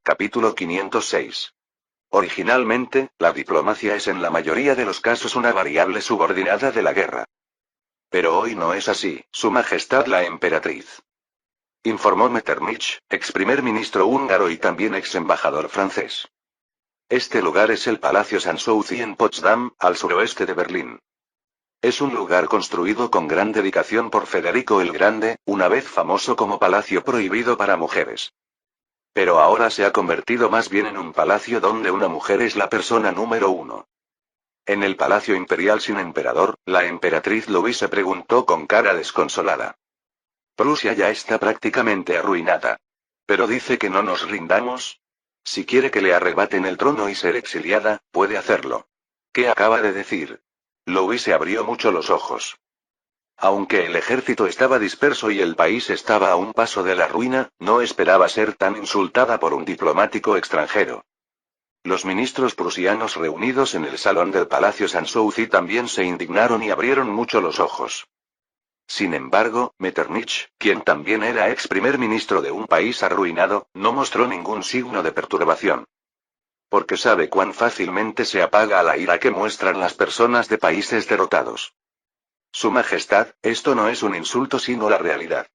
Capítulo 506. Originalmente, la diplomacia es en la mayoría de los casos una variable subordinada de la guerra. Pero hoy no es así, Su Majestad la Emperatriz. Informó Metternich, ex primer ministro húngaro y también ex embajador francés. Este lugar es el Palacio Sanssouci en Potsdam, al suroeste de Berlín. Es un lugar construido con gran dedicación por Federico el Grande, una vez famoso como palacio prohibido para mujeres. Pero ahora se ha convertido más bien en un palacio donde una mujer es la persona número uno. En el Palacio Imperial sin emperador, la emperatriz Louise se preguntó con cara desconsolada. Prusia ya está prácticamente arruinada. Pero dice que no nos rindamos. Si quiere que le arrebaten el trono y ser exiliada, puede hacerlo. ¿Qué acaba de decir? Louise abrió mucho los ojos. Aunque el ejército estaba disperso y el país estaba a un paso de la ruina, no esperaba ser tan insultada por un diplomático extranjero. Los ministros prusianos reunidos en el salón del Palacio Sanssouci también se indignaron y abrieron mucho los ojos. Sin embargo, Metternich, quien también era ex primer ministro de un país arruinado, no mostró ningún signo de perturbación. Porque sabe cuán fácilmente se apaga la ira que muestran las personas de países derrotados. Su Majestad, esto no es un insulto sino la realidad.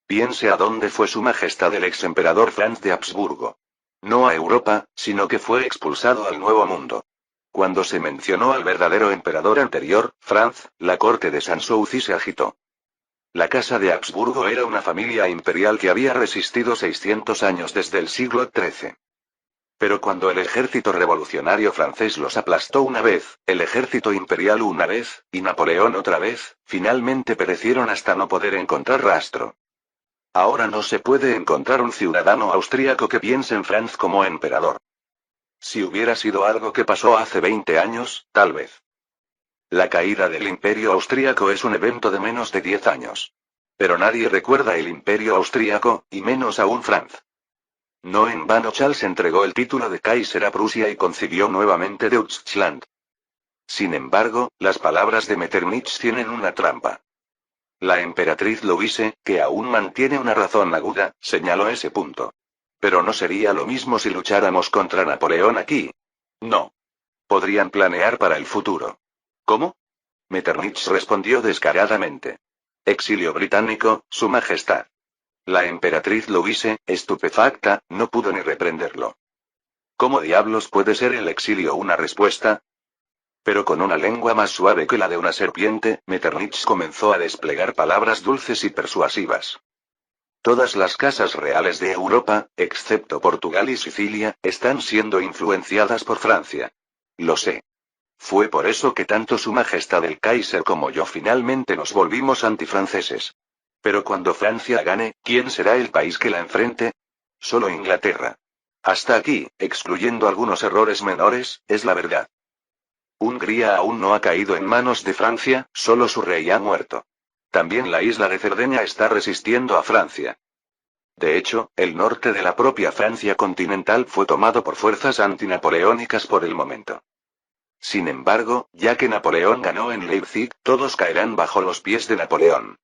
Piense a dónde fue Su Majestad el ex emperador Franz de Habsburgo. No a Europa, sino que fue expulsado al Nuevo Mundo. Cuando se mencionó al verdadero emperador anterior, Franz, la corte de Sanssouci se agitó. La casa de Habsburgo era una familia imperial que había resistido 600 años desde el siglo XIII. Pero cuando el ejército revolucionario francés los aplastó una vez, el ejército imperial una vez, y Napoleón otra vez, finalmente perecieron hasta no poder encontrar rastro. Ahora no se puede encontrar un ciudadano austríaco que piense en Franz como emperador. Si hubiera sido algo que pasó hace 20 años, tal vez. La caída del imperio austríaco es un evento de menos de 10 años. Pero nadie recuerda el imperio austríaco, y menos aún Franz. No en vano Charles entregó el título de Kaiser a Prusia y concibió nuevamente Deutschland. Sin embargo, las palabras de Metternich tienen una trampa. La emperatriz Louise, que aún mantiene una razón aguda, señaló ese punto. Pero no sería lo mismo si lucháramos contra Napoleón aquí. No. Podrían planear para el futuro. ¿Cómo? Metternich respondió descaradamente. Exilio británico, Su Majestad. La emperatriz Louise, estupefacta, no pudo ni reprenderlo. ¿Cómo diablos puede ser el exilio una respuesta? Pero con una lengua más suave que la de una serpiente, Metternich comenzó a desplegar palabras dulces y persuasivas. Todas las casas reales de Europa, excepto Portugal y Sicilia, están siendo influenciadas por Francia. Lo sé. Fue por eso que tanto Su Majestad el Kaiser como yo finalmente nos volvimos antifranceses. Pero cuando Francia gane, ¿quién será el país que la enfrente? Solo Inglaterra. Hasta aquí, excluyendo algunos errores menores, es la verdad. Hungría aún no ha caído en manos de Francia, solo su rey ha muerto. También la isla de Cerdeña está resistiendo a Francia. De hecho, el norte de la propia Francia continental fue tomado por fuerzas antinapoleónicas por el momento. Sin embargo, ya que Napoleón ganó en Leipzig, todos caerán bajo los pies de Napoleón.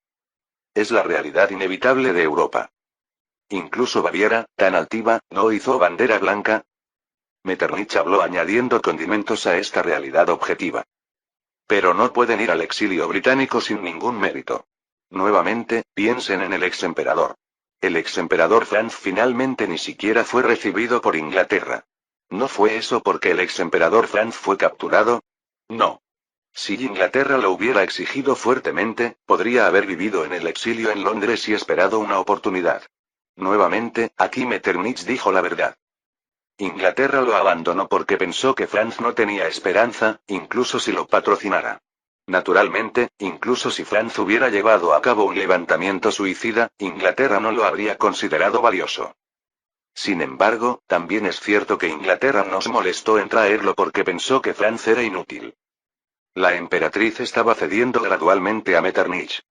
Es la realidad inevitable de Europa. Incluso Baviera, tan altiva, ¿no hizo bandera blanca? Metternich habló añadiendo condimentos a esta realidad objetiva. Pero no pueden ir al exilio británico sin ningún mérito. Nuevamente, piensen en el ex emperador. El ex emperador Franz finalmente ni siquiera fue recibido por Inglaterra. ¿No fue eso porque el ex emperador Franz fue capturado? No. Si Inglaterra lo hubiera exigido fuertemente, podría haber vivido en el exilio en Londres y esperado una oportunidad. Nuevamente, aquí Metternich dijo la verdad. Inglaterra lo abandonó porque pensó que Franz no tenía esperanza, incluso si lo patrocinara. Naturalmente, incluso si Franz hubiera llevado a cabo un levantamiento suicida, Inglaterra no lo habría considerado valioso. Sin embargo, también es cierto que Inglaterra nos molestó en traerlo porque pensó que Franz era inútil. La emperatriz estaba cediendo gradualmente a Metternich.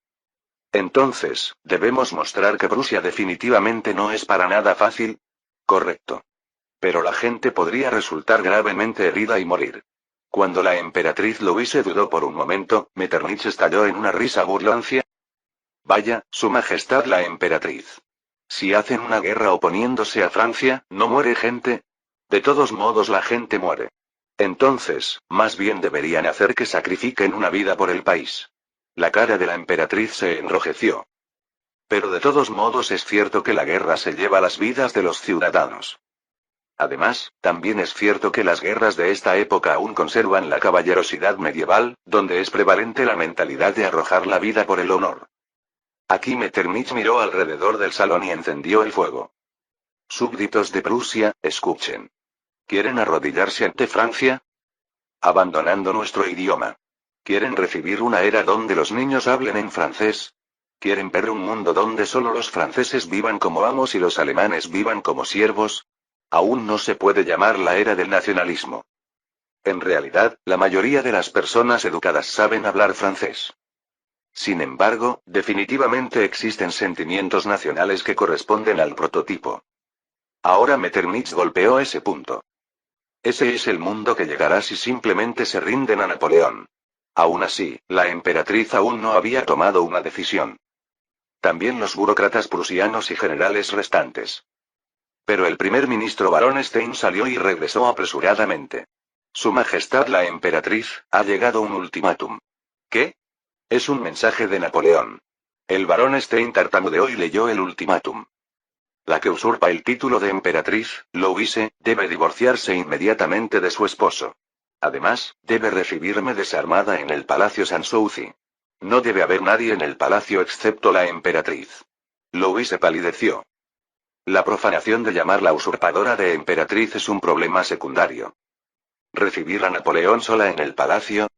Entonces, ¿debemos mostrar que Prusia definitivamente no es para nada fácil? Correcto. Pero la gente podría resultar gravemente herida y morir. Cuando la emperatriz Louise dudó por un momento, Metternich estalló en una risa burlancia. Vaya, Su Majestad la emperatriz. Si hacen una guerra oponiéndose a Francia, ¿no muere gente? De todos modos la gente muere. Entonces, más bien deberían hacer que sacrifiquen una vida por el país. La cara de la emperatriz se enrojeció. Pero de todos modos es cierto que la guerra se lleva las vidas de los ciudadanos. Además, también es cierto que las guerras de esta época aún conservan la caballerosidad medieval, donde es prevalente la mentalidad de arrojar la vida por el honor. Aquí Metternich miró alrededor del salón y encendió el fuego. Súbditos de Prusia, escuchen. ¿Quieren arrodillarse ante Francia? Abandonando nuestro idioma. ¿Quieren recibir una era donde los niños hablen en francés? ¿Quieren ver un mundo donde solo los franceses vivan como amos y los alemanes vivan como siervos? Aún no se puede llamar la era del nacionalismo. En realidad, la mayoría de las personas educadas saben hablar francés. Sin embargo, definitivamente existen sentimientos nacionales que corresponden al prototipo. Ahora Metternich golpeó ese punto. Ese es el mundo que llegará si simplemente se rinden a Napoleón. Aún así, la emperatriz aún no había tomado una decisión. También los burócratas prusianos y generales restantes. Pero el primer ministro Stein salió y regresó apresuradamente. Su Majestad la emperatriz, ha llegado un ultimátum. ¿Qué? Es un mensaje de Napoleón. El Stein tartamudeó y leyó el ultimátum. La que usurpa el título de emperatriz, Louise, debe divorciarse inmediatamente de su esposo. Además, debe recibirme desarmada en el Palacio Sanssouci. No debe haber nadie en el palacio excepto la emperatriz. Louise palideció. La profanación de llamarla usurpadora de emperatriz es un problema secundario. ¿Recibir a Napoleón sola en el palacio?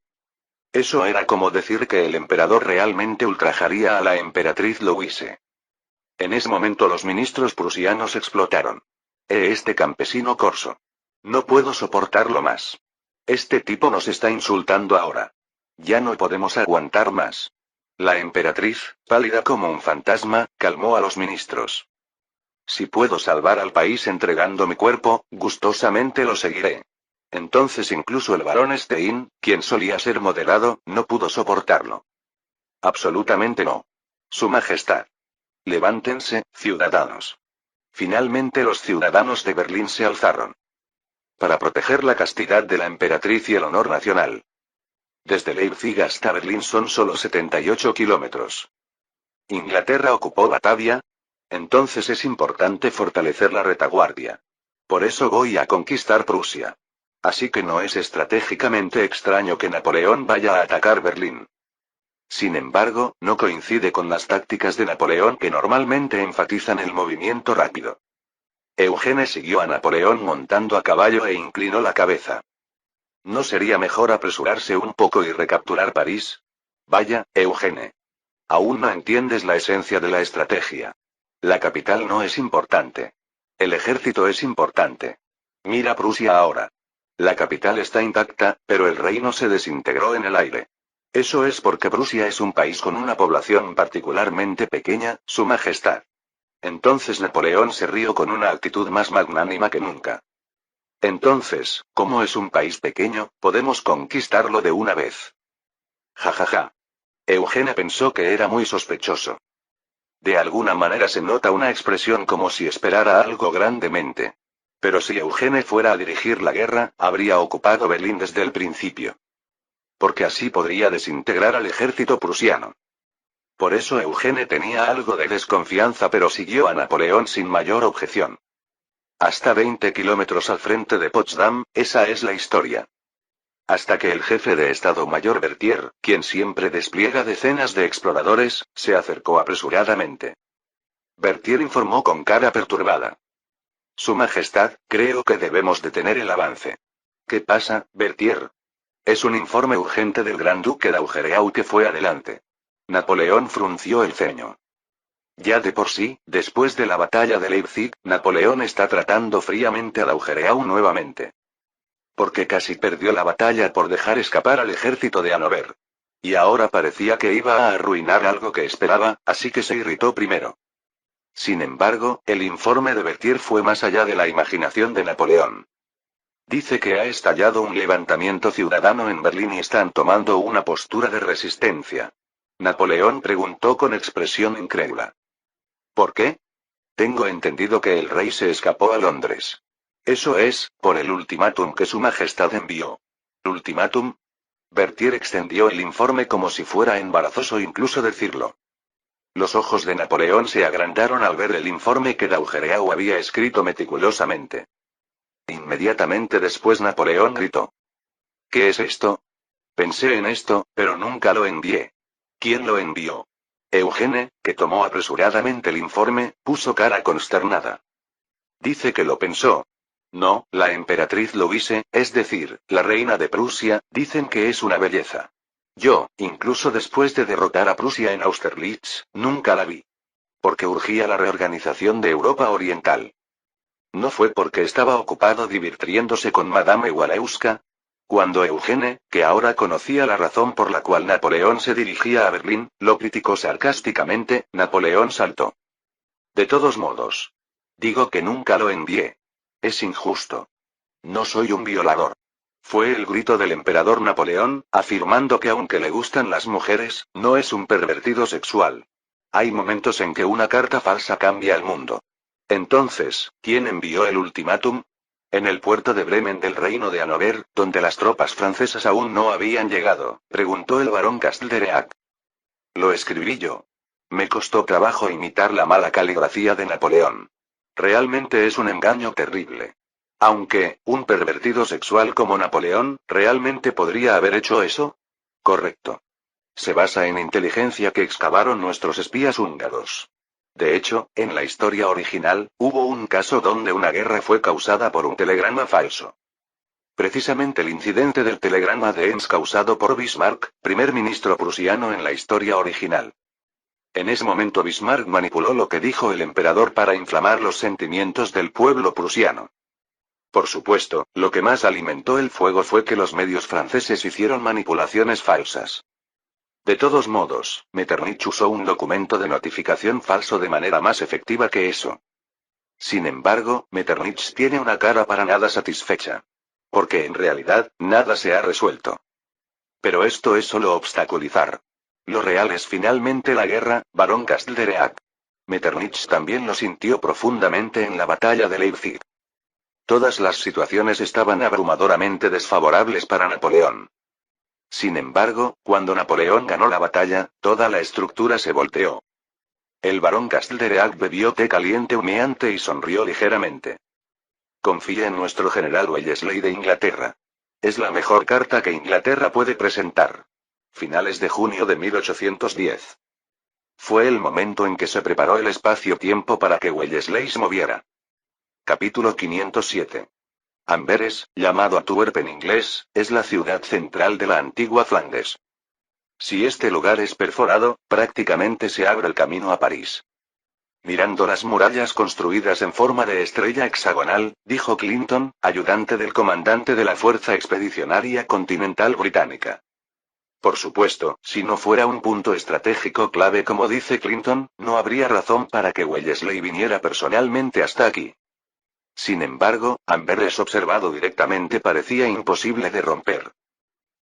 Eso era como decir que el emperador realmente ultrajaría a la emperatriz Louise. En ese momento los ministros prusianos explotaron. Este campesino corso. No puedo soportarlo más. Este tipo nos está insultando ahora. Ya no podemos aguantar más. La emperatriz, pálida como un fantasma, calmó a los ministros. Si puedo salvar al país entregando mi cuerpo, gustosamente lo seguiré. Entonces incluso el Stein, quien solía ser moderado, no pudo soportarlo. Absolutamente no. Su Majestad. Levántense, ciudadanos. Finalmente los ciudadanos de Berlín se alzaron. Para proteger la castidad de la emperatriz y el honor nacional. Desde Leipzig hasta Berlín son solo 78 kilómetros. ¿Inglaterra ocupó Batavia? Entonces es importante fortalecer la retaguardia. Por eso voy a conquistar Prusia. Así que no es estratégicamente extraño que Napoleón vaya a atacar Berlín. Sin embargo, no coincide con las tácticas de Napoleón que normalmente enfatizan el movimiento rápido. Eugene siguió a Napoleón montando a caballo e inclinó la cabeza. ¿No sería mejor apresurarse un poco y recapturar París? Vaya, Eugene. Aún no entiendes la esencia de la estrategia. La capital no es importante. El ejército es importante. Mira Prusia ahora. La capital está intacta, pero el reino se desintegró en el aire. Eso es porque Prusia es un país con una población particularmente pequeña, Su Majestad. Entonces Napoleón se rió con una actitud más magnánima que nunca. Entonces, como es un país pequeño, podemos conquistarlo de una vez. Ja ja ja. Eugene pensó que era muy sospechoso. De alguna manera se nota una expresión como si esperara algo grandemente. Pero si Eugene fuera a dirigir la guerra, habría ocupado Berlín desde el principio. Porque así podría desintegrar al ejército prusiano. Por eso Eugene tenía algo de desconfianza, pero siguió a Napoleón sin mayor objeción. Hasta 20 kilómetros al frente de Potsdam, esa es la historia. Hasta que el jefe de Estado Mayor Berthier, quien siempre despliega decenas de exploradores, se acercó apresuradamente. Berthier informó con cara perturbada. Su Majestad, creo que debemos detener el avance. ¿Qué pasa, Berthier? Es un informe urgente del Gran Duque d'Augereau que fue adelante. Napoleón frunció el ceño. Ya de por sí, después de la batalla de Leipzig, Napoleón está tratando fríamente a d'Augereau nuevamente. Porque casi perdió la batalla por dejar escapar al ejército de Hannover. Y ahora parecía que iba a arruinar algo que esperaba, así que se irritó primero. Sin embargo, el informe de Berthier fue más allá de la imaginación de Napoleón. Dice que ha estallado un levantamiento ciudadano en Berlín y están tomando una postura de resistencia. Napoleón preguntó con expresión incrédula. ¿Por qué? Tengo entendido que el rey se escapó a Londres. Eso es, por el ultimátum que su majestad envió. ¿Ultimátum? Berthier extendió el informe como si fuera embarazoso incluso decirlo. Los ojos de Napoleón se agrandaron al ver el informe que Daugereau había escrito meticulosamente. Inmediatamente después Napoleón gritó. ¿Qué es esto? Pensé en esto, pero nunca lo envié. ¿Quién lo envió? Eugene, que tomó apresuradamente el informe, puso cara consternada. Dice que lo pensó. No, la emperatriz Louise, es decir, la reina de Prusia, dicen que es una belleza. Yo, incluso después de derrotar a Prusia en Austerlitz, nunca la vi. Porque urgía la reorganización de Europa Oriental. ¿No fue porque estaba ocupado divirtiéndose con Madame Walewska? Cuando Eugene, que ahora conocía la razón por la cual Napoleón se dirigía a Berlín, lo criticó sarcásticamente, Napoleón saltó. De todos modos. Digo que nunca lo envié. Es injusto. No soy un violador. Fue el grito del emperador Napoleón, afirmando que aunque le gustan las mujeres, no es un pervertido sexual. Hay momentos en que una carta falsa cambia el mundo. Entonces, ¿quién envió el ultimátum? En el puerto de Bremen del reino de Hannover, donde las tropas francesas aún no habían llegado, preguntó el barón Casteldereac. Lo escribí yo. Me costó trabajo imitar la mala caligrafía de Napoleón. Realmente es un engaño terrible. Aunque, un pervertido sexual como Napoleón, ¿realmente podría haber hecho eso? Correcto. Se basa en inteligencia que excavaron nuestros espías húngaros. De hecho, en la historia original, hubo un caso donde una guerra fue causada por un telegrama falso. Precisamente el incidente del telegrama de Ems causado por Bismarck, primer ministro prusiano en la historia original. En ese momento Bismarck manipuló lo que dijo el emperador para inflamar los sentimientos del pueblo prusiano. Por supuesto, lo que más alimentó el fuego fue que los medios franceses hicieron manipulaciones falsas. De todos modos, Metternich usó un documento de notificación falso de manera más efectiva que eso. Sin embargo, Metternich tiene una cara para nada satisfecha. Porque en realidad, nada se ha resuelto. Pero esto es solo obstaculizar. Lo real es finalmente la guerra, barón Casteldereac. Metternich también lo sintió profundamente en la batalla de Leipzig. Todas las situaciones estaban abrumadoramente desfavorables para Napoleón. Sin embargo, cuando Napoleón ganó la batalla, toda la estructura se volteó. El barón Casteldereac bebió té caliente humeante y sonrió ligeramente. Confía en nuestro general Wellesley de Inglaterra. Es la mejor carta que Inglaterra puede presentar. Finales de junio de 1810. Fue el momento en que se preparó el espacio-tiempo para que Wellesley se moviera. Capítulo 507. Amberes, llamado Antwerp en inglés, es la ciudad central de la antigua Flandes. Si este lugar es perforado, prácticamente se abre el camino a París. Mirando las murallas construidas en forma de estrella hexagonal, dijo Clinton, ayudante del comandante de la Fuerza Expedicionaria Continental Británica. Por supuesto, si no fuera un punto estratégico clave como dice Clinton, no habría razón para que Wellesley viniera personalmente hasta aquí. Sin embargo, Amberes observado directamente parecía imposible de romper.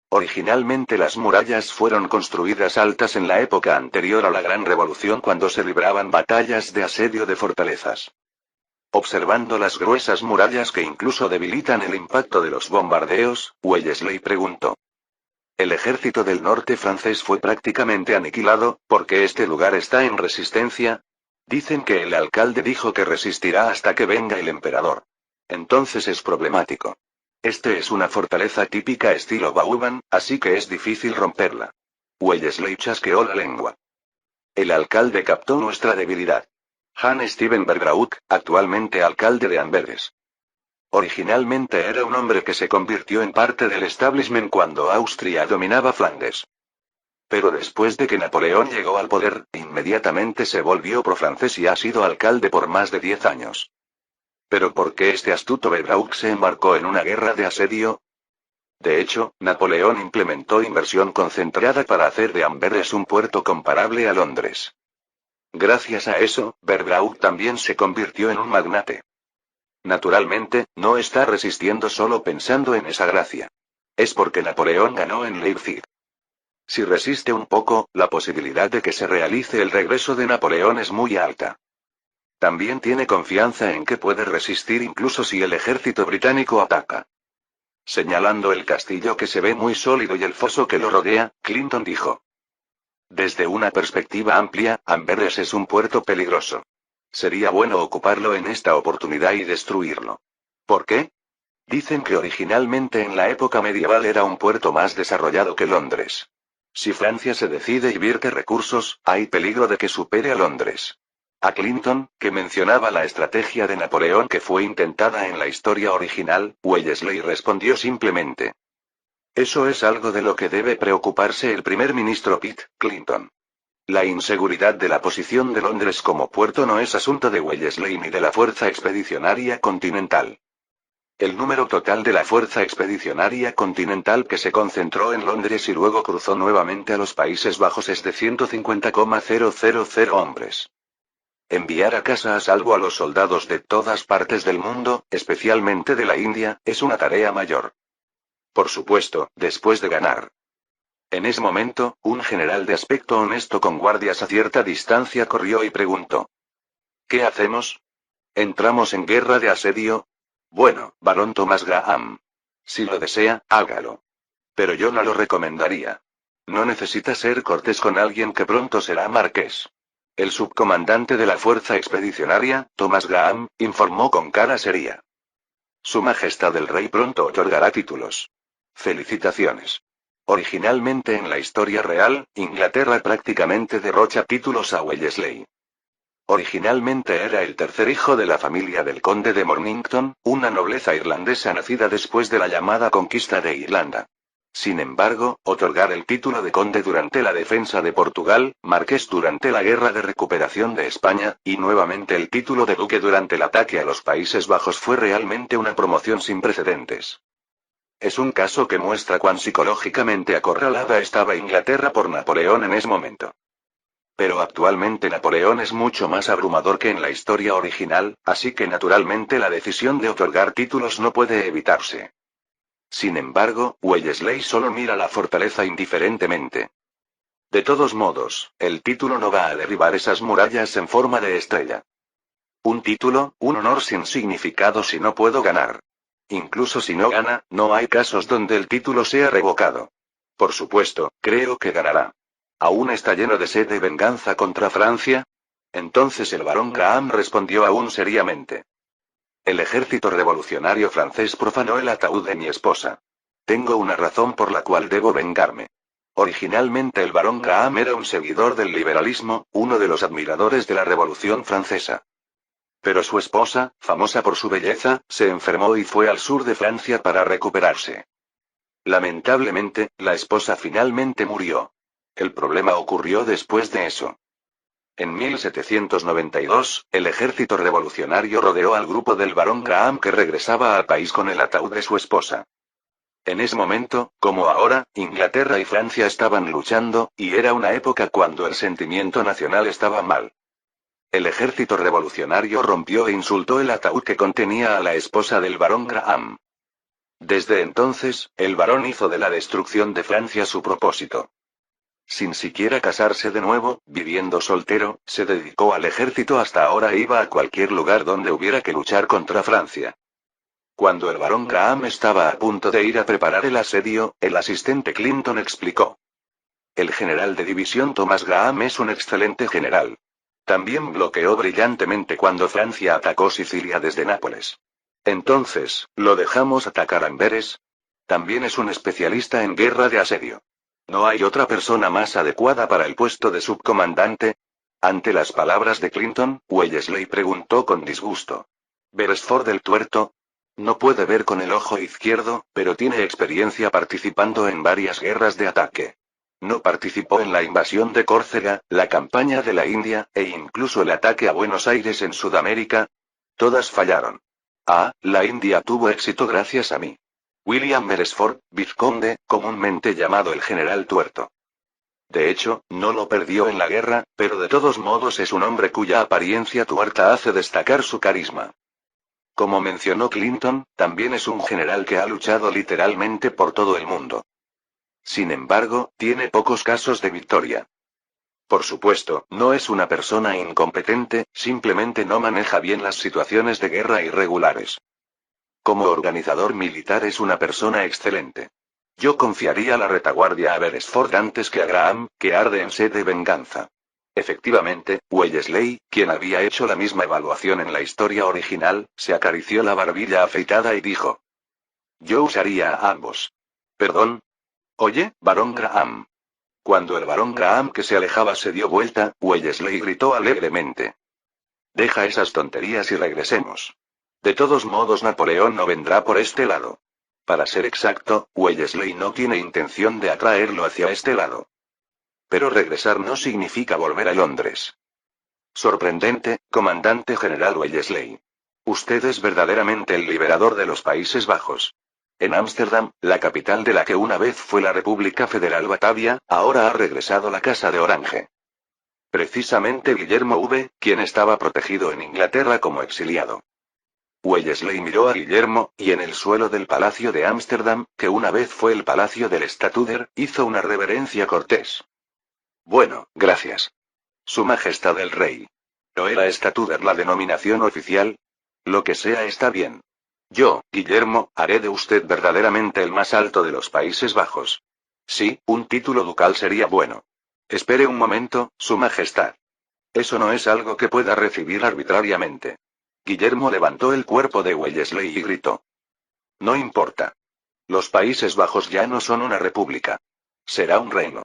Originalmente las murallas fueron construidas altas en la época anterior a la Gran Revolución cuando se libraban batallas de asedio de fortalezas. Observando las gruesas murallas que incluso debilitan el impacto de los bombardeos, Wellesley preguntó. El ejército del norte francés fue prácticamente aniquilado, ¿por qué este lugar está en resistencia? Dicen que el alcalde dijo que resistirá hasta que venga el emperador. Entonces es problemático. Este es una fortaleza típica estilo Vauban, así que es difícil romperla. Wellesley chasqueó la lengua. El alcalde captó nuestra debilidad. Hans Steven Bergraut, actualmente alcalde de Amberes. Originalmente era un hombre que se convirtió en parte del establishment cuando Austria dominaba Flandes. Pero después de que Napoleón llegó al poder, inmediatamente se volvió pro-francés y ha sido alcalde por más de 10 años. ¿Pero por qué este astuto Bergraut se embarcó en una guerra de asedio? De hecho, Napoleón implementó inversión concentrada para hacer de Amberes un puerto comparable a Londres. Gracias a eso, Bergraut también se convirtió en un magnate. Naturalmente, no está resistiendo solo pensando en esa gracia. Es porque Napoleón ganó en Leipzig. Si resiste un poco, la posibilidad de que se realice el regreso de Napoleón es muy alta. También tiene confianza en que puede resistir incluso si el ejército británico ataca. Señalando el castillo que se ve muy sólido y el foso que lo rodea, Clinton dijo. Desde una perspectiva amplia, Amberes es un puerto peligroso. Sería bueno ocuparlo en esta oportunidad y destruirlo. ¿Por qué? Dicen que originalmente en la época medieval era un puerto más desarrollado que Londres. Si Francia se decide y vierte recursos, hay peligro de que supere a Londres. A Clinton, que mencionaba la estrategia de Napoleón que fue intentada en la historia original, Wellesley respondió simplemente. Eso es algo de lo que debe preocuparse el primer ministro Pitt, Clinton. La inseguridad de la posición de Londres como puerto no es asunto de Wellesley ni de la Fuerza Expedicionaria Continental. El número total de la Fuerza Expedicionaria Continental que se concentró en Londres y luego cruzó nuevamente a los Países Bajos es de 150,000 hombres. Enviar a casa a salvo a los soldados de todas partes del mundo, especialmente de la India, es una tarea mayor. Por supuesto, después de ganar. En ese momento, un general de aspecto honesto con guardias a cierta distancia corrió y preguntó. ¿Qué hacemos? ¿Entramos en guerra de asedio? Bueno, barón Thomas Graham. Si lo desea, hágalo. Pero yo no lo recomendaría. No necesita ser cortés con alguien que pronto será marqués. El subcomandante de la fuerza expedicionaria, Thomas Graham, informó con cara seria. Su Majestad el Rey pronto otorgará títulos. Felicitaciones. Originalmente en la historia real, Inglaterra prácticamente derrocha títulos a Wellesley. Originalmente era el tercer hijo de la familia del conde de Mornington, una nobleza irlandesa nacida después de la llamada conquista de Irlanda. Sin embargo, otorgar el título de conde durante la defensa de Portugal, marqués durante la guerra de recuperación de España, y nuevamente el título de duque durante el ataque a los Países Bajos fue realmente una promoción sin precedentes. Es un caso que muestra cuán psicológicamente acorralada estaba Inglaterra por Napoleón en ese momento. Pero actualmente Napoleón es mucho más abrumador que en la historia original, así que naturalmente la decisión de otorgar títulos no puede evitarse. Sin embargo, Wellesley solo mira la fortaleza indiferentemente. De todos modos, el título no va a derribar esas murallas en forma de estrella. Un título, un honor sin significado si no puedo ganar. Incluso si no gana, no hay casos donde el título sea revocado. Por supuesto, creo que ganará. ¿Aún está lleno de sed de venganza contra Francia? Entonces el barón Graham respondió aún seriamente. El ejército revolucionario francés profanó el ataúd de mi esposa. Tengo una razón por la cual debo vengarme. Originalmente el barón Graham era un seguidor del liberalismo, uno de los admiradores de la Revolución Francesa. Pero su esposa, famosa por su belleza, se enfermó y fue al sur de Francia para recuperarse. Lamentablemente, la esposa finalmente murió. El problema ocurrió después de eso. En 1792, el ejército revolucionario rodeó al grupo del barón Graham que regresaba al país con el ataúd de su esposa. En ese momento, como ahora, Inglaterra y Francia estaban luchando, y era una época cuando el sentimiento nacional estaba mal. El ejército revolucionario rompió e insultó el ataúd que contenía a la esposa del barón Graham. Desde entonces, el barón hizo de la destrucción de Francia su propósito. Sin siquiera casarse de nuevo, viviendo soltero, se dedicó al ejército hasta ahora e iba a cualquier lugar donde hubiera que luchar contra Francia. Cuando el barón Graham estaba a punto de ir a preparar el asedio, el asistente Clinton explicó. El general de división Thomas Graham es un excelente general. También bloqueó brillantemente cuando Francia atacó Sicilia desde Nápoles. Entonces, ¿lo dejamos atacar a Amberes? También es un especialista en guerra de asedio. ¿No hay otra persona más adecuada para el puesto de subcomandante? Ante las palabras de Clinton, Wellesley preguntó con disgusto. ¿Beresford el tuerto? No puede ver con el ojo izquierdo, pero tiene experiencia participando en varias guerras de ataque. No participó en la invasión de Córcega, la campaña de la India, e incluso el ataque a Buenos Aires en Sudamérica. Todas fallaron. Ah, la India tuvo éxito gracias a mí. William Beresford, vizconde, comúnmente llamado el general tuerto. De hecho, no lo perdió en la guerra, pero de todos modos es un hombre cuya apariencia tuerta hace destacar su carisma. Como mencionó Clinton, también es un general que ha luchado literalmente por todo el mundo. Sin embargo, tiene pocos casos de victoria. Por supuesto, no es una persona incompetente, simplemente no maneja bien las situaciones de guerra irregulares. Como organizador militar es una persona excelente. Yo confiaría la retaguardia a Beresford antes que a Graham, que arde en sed de venganza. Efectivamente, Wellesley, quien había hecho la misma evaluación en la historia original, se acarició la barbilla afeitada y dijo: yo usaría a ambos. ¿Perdón? Oye, Barón Graham. Cuando el Barón Graham que se alejaba se dio vuelta, Wellesley gritó alegremente: deja esas tonterías y regresemos. De todos modos, Napoleón no vendrá por este lado. Para ser exacto, Wellesley no tiene intención de atraerlo hacia este lado. Pero regresar no significa volver a Londres. Sorprendente, comandante general Wellesley. Usted es verdaderamente el liberador de los Países Bajos. En Ámsterdam, la capital de la que una vez fue la República Federal Batavia, ahora ha regresado la Casa de Orange. Precisamente Guillermo V, quien estaba protegido en Inglaterra como exiliado. Wellesley miró a Guillermo, y en el suelo del Palacio de Ámsterdam, que una vez fue el Palacio del Statuder, hizo una reverencia cortés. Bueno, gracias. Su Majestad el Rey. ¿No era Statuder la denominación oficial? Lo que sea está bien. Yo, Guillermo, haré de usted verdaderamente el más alto de los Países Bajos. Sí, un título ducal sería bueno. Espere un momento, Su Majestad. Eso no es algo que pueda recibir arbitrariamente. Guillermo levantó el cuerpo de Wellesley y gritó: no importa. Los Países Bajos ya no son una república. Será un reino.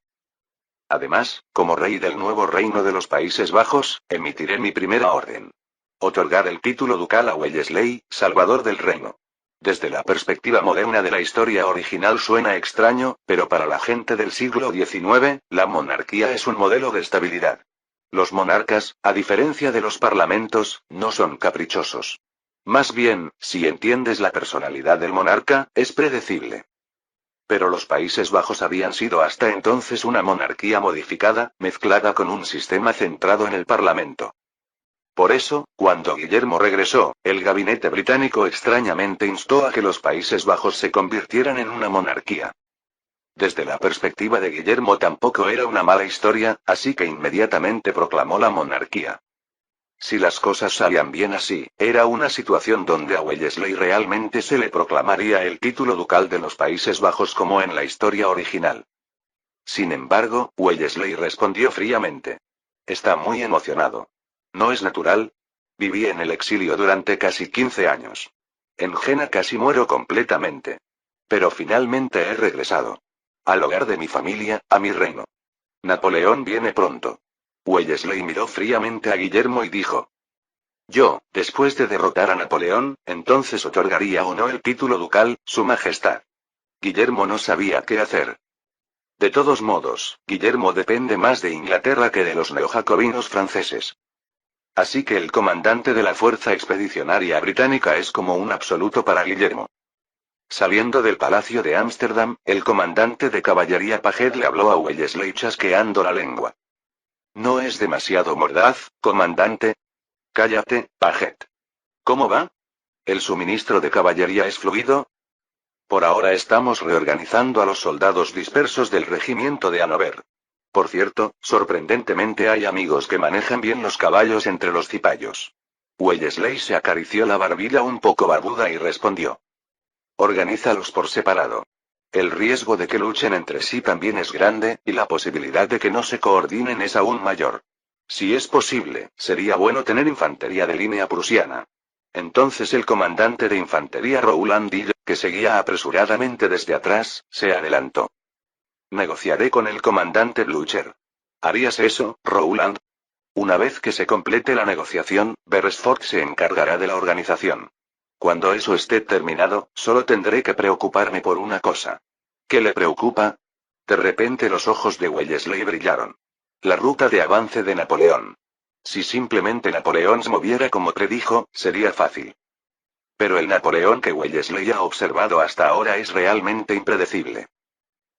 Además, como rey del nuevo reino de los Países Bajos, emitiré mi primera orden. Otorgar el título ducal a Wellesley, salvador del reino. Desde la perspectiva moderna de la historia original suena extraño, pero para la gente del siglo XIX, la monarquía es un modelo de estabilidad. Los monarcas, a diferencia de los parlamentos, no son caprichosos. Más bien, si entiendes la personalidad del monarca, es predecible. Pero los Países Bajos habían sido hasta entonces una monarquía modificada, mezclada con un sistema centrado en el parlamento. Por eso, cuando Guillermo regresó, el gabinete británico extrañamente instó a que los Países Bajos se convirtieran en una monarquía. Desde la perspectiva de Guillermo tampoco era una mala historia, así que inmediatamente proclamó la monarquía. Si las cosas salían bien así, era una situación donde a Wellesley realmente se le proclamaría el título ducal de los Países Bajos como en la historia original. Sin embargo, Wellesley respondió fríamente: está muy emocionado. ¿No es natural? Viví en el exilio durante casi 15 años. En Jena casi muero completamente. Pero finalmente he regresado. Al hogar de mi familia, a mi reino. Napoleón viene pronto. Wellesley miró fríamente a Guillermo y dijo: yo, después de derrotar a Napoleón, entonces otorgaría o no el título ducal, Su Majestad. Guillermo no sabía qué hacer. De todos modos, Guillermo depende más de Inglaterra que de los neojacobinos franceses. Así que el comandante de la Fuerza Expedicionaria Británica es como un absoluto para Guillermo. Saliendo del Palacio de Ámsterdam, el comandante de caballería Paget le habló a Wellesley chasqueando la lengua. ¿No es demasiado mordaz, comandante? Cállate, Paget. ¿Cómo va? ¿El suministro de caballería es fluido? Por ahora estamos reorganizando a los soldados dispersos del regimiento de Hannover. Por cierto, sorprendentemente hay amigos que manejan bien los caballos entre los cipayos. Wellesley se acarició la barbilla un poco barbuda y respondió: organízalos por separado. El riesgo de que luchen entre sí también es grande, y la posibilidad de que no se coordinen es aún mayor. Si es posible, sería bueno tener infantería de línea prusiana. Entonces el comandante de infantería Rowland Hill, que seguía apresuradamente desde atrás, se adelantó. Negociaré con el comandante Blücher. ¿Harías eso, Rowland? Una vez que se complete la negociación, Beresford se encargará de la organización. Cuando eso esté terminado, solo tendré que preocuparme por una cosa. ¿Qué le preocupa? De repente los ojos de Wellesley brillaron. La ruta de avance de Napoleón. Si simplemente Napoleón se moviera como predijo, sería fácil. Pero el Napoleón que Wellesley ha observado hasta ahora es realmente impredecible.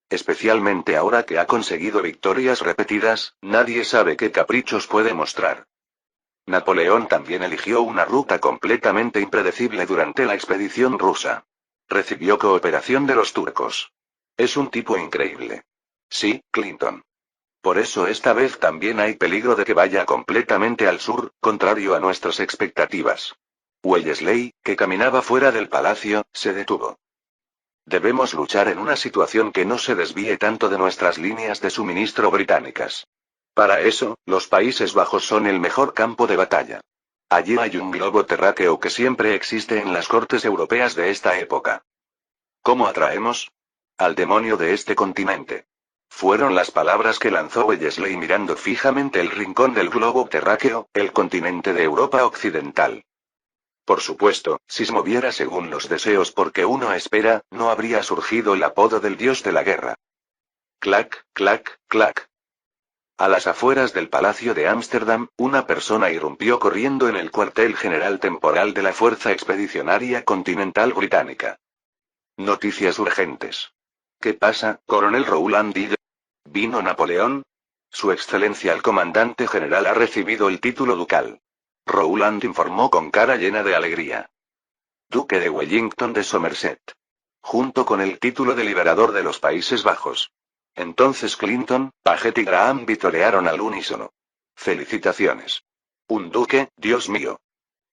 Especialmente ahora que ha conseguido victorias repetidas, nadie sabe qué caprichos puede mostrar. Napoleón también eligió una ruta completamente impredecible durante la expedición rusa. Recibió cooperación de los turcos. Es un tipo increíble. Sí, Clinton. Por eso esta vez también hay peligro de que vaya completamente al sur, contrario a nuestras expectativas. Wellesley, que caminaba fuera del palacio, se detuvo. Debemos luchar en una situación que no se desvíe tanto de nuestras líneas de suministro británicas. Para eso, los Países Bajos son el mejor campo de batalla. Allí hay un globo terráqueo que siempre existe en las cortes europeas de esta época. ¿Cómo atraemos? Al demonio de este continente. Fueron las palabras que lanzó Wellesley mirando fijamente el rincón del globo terráqueo, el continente de Europa Occidental. Por supuesto, si se moviera según los deseos porque uno espera, no habría surgido el apodo del dios de la guerra. Clac, clac, clac. A las afueras del Palacio de Ámsterdam, una persona irrumpió corriendo en el cuartel general temporal de la Fuerza Expedicionaria Continental Británica. Noticias urgentes. ¿Qué pasa, coronel Rowland D. ¿Vino Napoleón? Su excelencia el comandante general ha recibido el título ducal. Rowland informó con cara llena de alegría. Duque de Wellington de Somerset. Junto con el título de liberador de los Países Bajos. Entonces Clinton, Paget y Graham vitorearon al unísono. Felicitaciones. Un duque, Dios mío.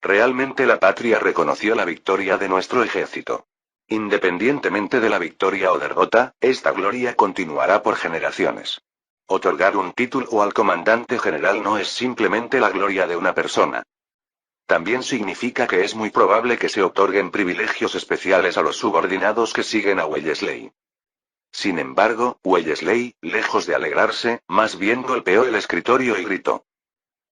Realmente la patria reconoció la victoria de nuestro ejército. Independientemente de la victoria o derrota, esta gloria continuará por generaciones. Otorgar un título al comandante general no es simplemente la gloria de una persona. También significa que es muy probable que se otorguen privilegios especiales a los subordinados que siguen a Wellesley. Sin embargo, Wellesley, lejos de alegrarse, más bien golpeó el escritorio y gritó.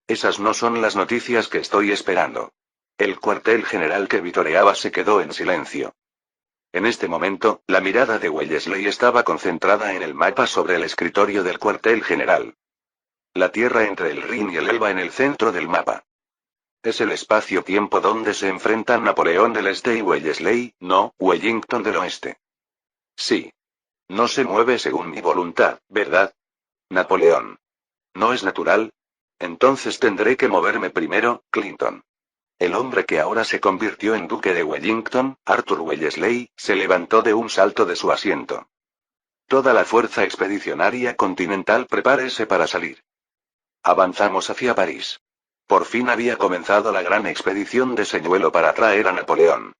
Esas no son las noticias que estoy esperando. El cuartel general que vitoreaba se quedó en silencio. En este momento, la mirada de Wellesley estaba concentrada en el mapa sobre el escritorio del cuartel general. La tierra entre el Rin y el Elba en el centro del mapa. Es el espacio-tiempo donde se enfrentan Napoleón del Este y Wellesley, no, Wellington del Oeste. Sí. No se mueve según mi voluntad, ¿verdad? Napoleón. ¿No es natural? Entonces tendré que moverme primero, Clinton. El hombre que ahora se convirtió en duque de Wellington, Arthur Wellesley, se levantó de un salto de su asiento. Toda la fuerza expedicionaria continental prepárese para salir. Avanzamos hacia París. Por fin había comenzado la gran expedición de señuelo para traer a Napoleón.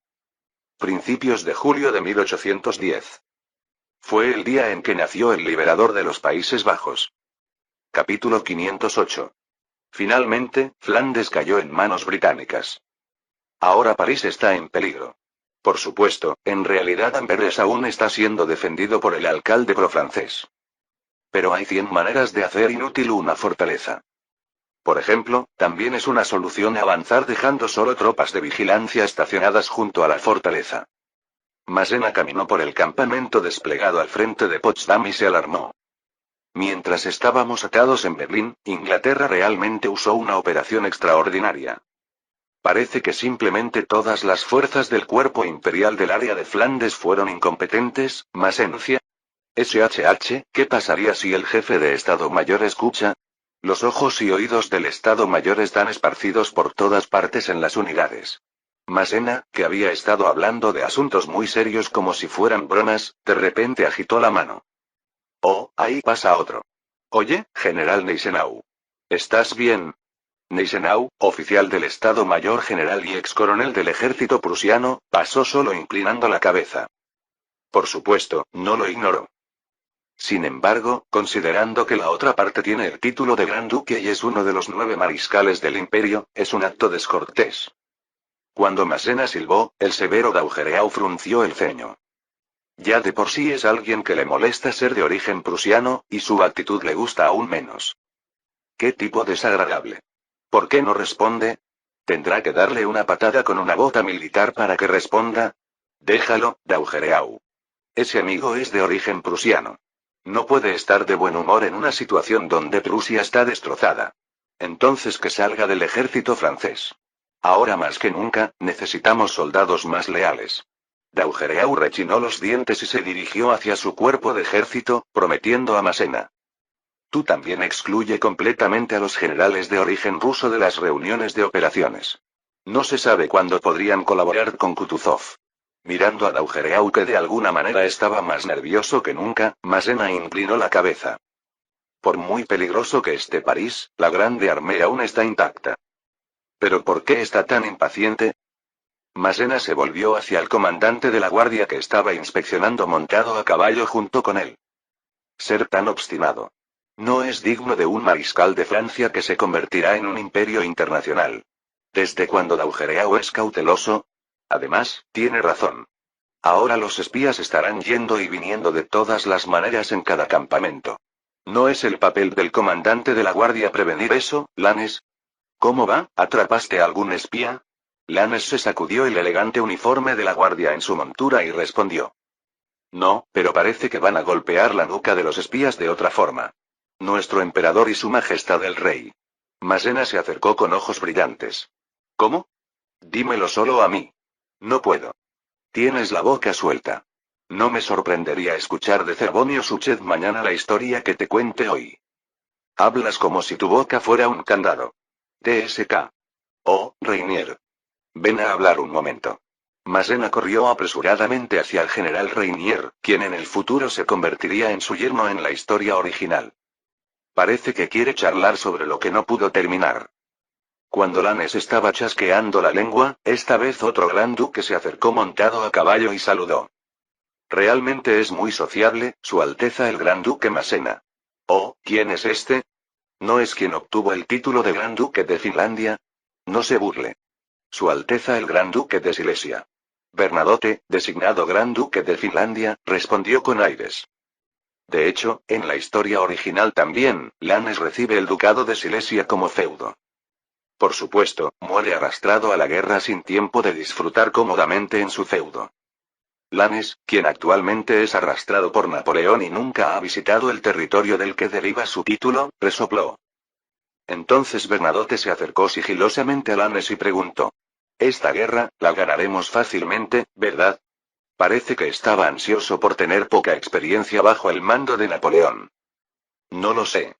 Principios de julio de 1810. Fue el día en que nació el liberador de los Países Bajos. Capítulo 508. Finalmente, Flandes cayó en manos británicas. Ahora París está en peligro. Por supuesto, en realidad Amberes aún está siendo defendido por el alcalde pro-francés. Pero hay 100 maneras de hacer inútil una fortaleza. Por ejemplo, también es una solución avanzar dejando solo tropas de vigilancia estacionadas junto a la fortaleza. Massena caminó por el campamento desplegado al frente de Potsdam y se alarmó. Mientras estábamos atados en Berlín, Inglaterra realmente usó una operación extraordinaria. Parece que simplemente todas las fuerzas del cuerpo imperial del área de Flandes fueron incompetentes, Masencia. ¿Qué pasaría si el jefe de Estado Mayor escucha? Los ojos y oídos del Estado Mayor están esparcidos por todas partes en las unidades. Massena, que había estado hablando de asuntos muy serios como si fueran bromas, de repente agitó la mano. Oh, ahí pasa otro. Oye, general Gneisenau. ¿Estás bien? Gneisenau, oficial del Estado Mayor General y ex coronel del ejército prusiano, pasó solo inclinando la cabeza. Por supuesto, no lo ignoró. Sin embargo, considerando que la otra parte tiene el título de Gran Duque y es uno de los 9 mariscales del imperio, es un acto descortés. Cuando Massena silbó, el severo Daugereau frunció el ceño. Ya de por sí es alguien que le molesta ser de origen prusiano, y su actitud le gusta aún menos. ¿Qué tipo desagradable? ¿Por qué no responde? ¿Tendrá que darle una patada con una bota militar para que responda? Déjalo, Daugereau. Ese amigo es de origen prusiano. No puede estar de buen humor en una situación donde Prusia está destrozada. Entonces que salga del ejército francés. Ahora más que nunca, necesitamos soldados más leales. Daugereau rechinó los dientes y se dirigió hacia su cuerpo de ejército, prometiendo a Massena. Tú también excluye completamente a los generales de origen ruso de las reuniones de operaciones. No se sabe cuándo podrían colaborar con Kutuzov. Mirando a Daugereau que de alguna manera estaba más nervioso que nunca, Massena inclinó la cabeza. Por muy peligroso que esté París, la Grande Armée aún está intacta. ¿Pero por qué está tan impaciente? Masena se volvió hacia el comandante de la guardia que estaba inspeccionando montado a caballo junto con él. Ser tan obstinado. No es digno de un mariscal de Francia que se convertirá en un imperio internacional. ¿Desde cuando Daugereau es cauteloso? Además, tiene razón. Ahora los espías estarán yendo y viniendo de todas las maneras en cada campamento. ¿No es el papel del comandante de la guardia prevenir eso, Lannes? ¿Cómo va? ¿Atrapaste a algún espía? Lannes se sacudió el elegante uniforme de la guardia en su montura y respondió. No, pero parece que van a golpear la nuca de los espías de otra forma. Nuestro emperador y su majestad el rey. Masena se acercó con ojos brillantes. ¿Cómo? Dímelo solo a mí. No puedo. Tienes la boca suelta. No me sorprendería escuchar de Cerbonio Suchet mañana la historia que te cuente hoy. Hablas como si tu boca fuera un candado. TSK. Oh, Reinier. Ven a hablar un momento. Masena corrió apresuradamente hacia el general Reinier, quien en el futuro se convertiría en su yerno en la historia original. Parece que quiere charlar sobre lo que no pudo terminar. Cuando Lannes estaba chasqueando la lengua, esta vez otro gran duque se acercó montado a caballo y saludó. Realmente es muy sociable, Su Alteza el Gran Duque Masena. Oh, ¿quién es este? ¿No es quien obtuvo el título de Gran Duque de Finlandia? No se burle. Su Alteza el Gran Duque de Silesia. Bernadotte, designado Gran Duque de Finlandia, respondió con aires. De hecho, en la historia original también, Lannes recibe el ducado de Silesia como feudo. Por supuesto, muere arrastrado a la guerra sin tiempo de disfrutar cómodamente en su feudo. Lannes, quien actualmente es arrastrado por Napoleón y nunca ha visitado el territorio del que deriva su título, resopló. Entonces Bernadotte se acercó sigilosamente a Lannes y preguntó. Esta guerra, la ganaremos fácilmente, ¿verdad? Parece que estaba ansioso por tener poca experiencia bajo el mando de Napoleón. No lo sé.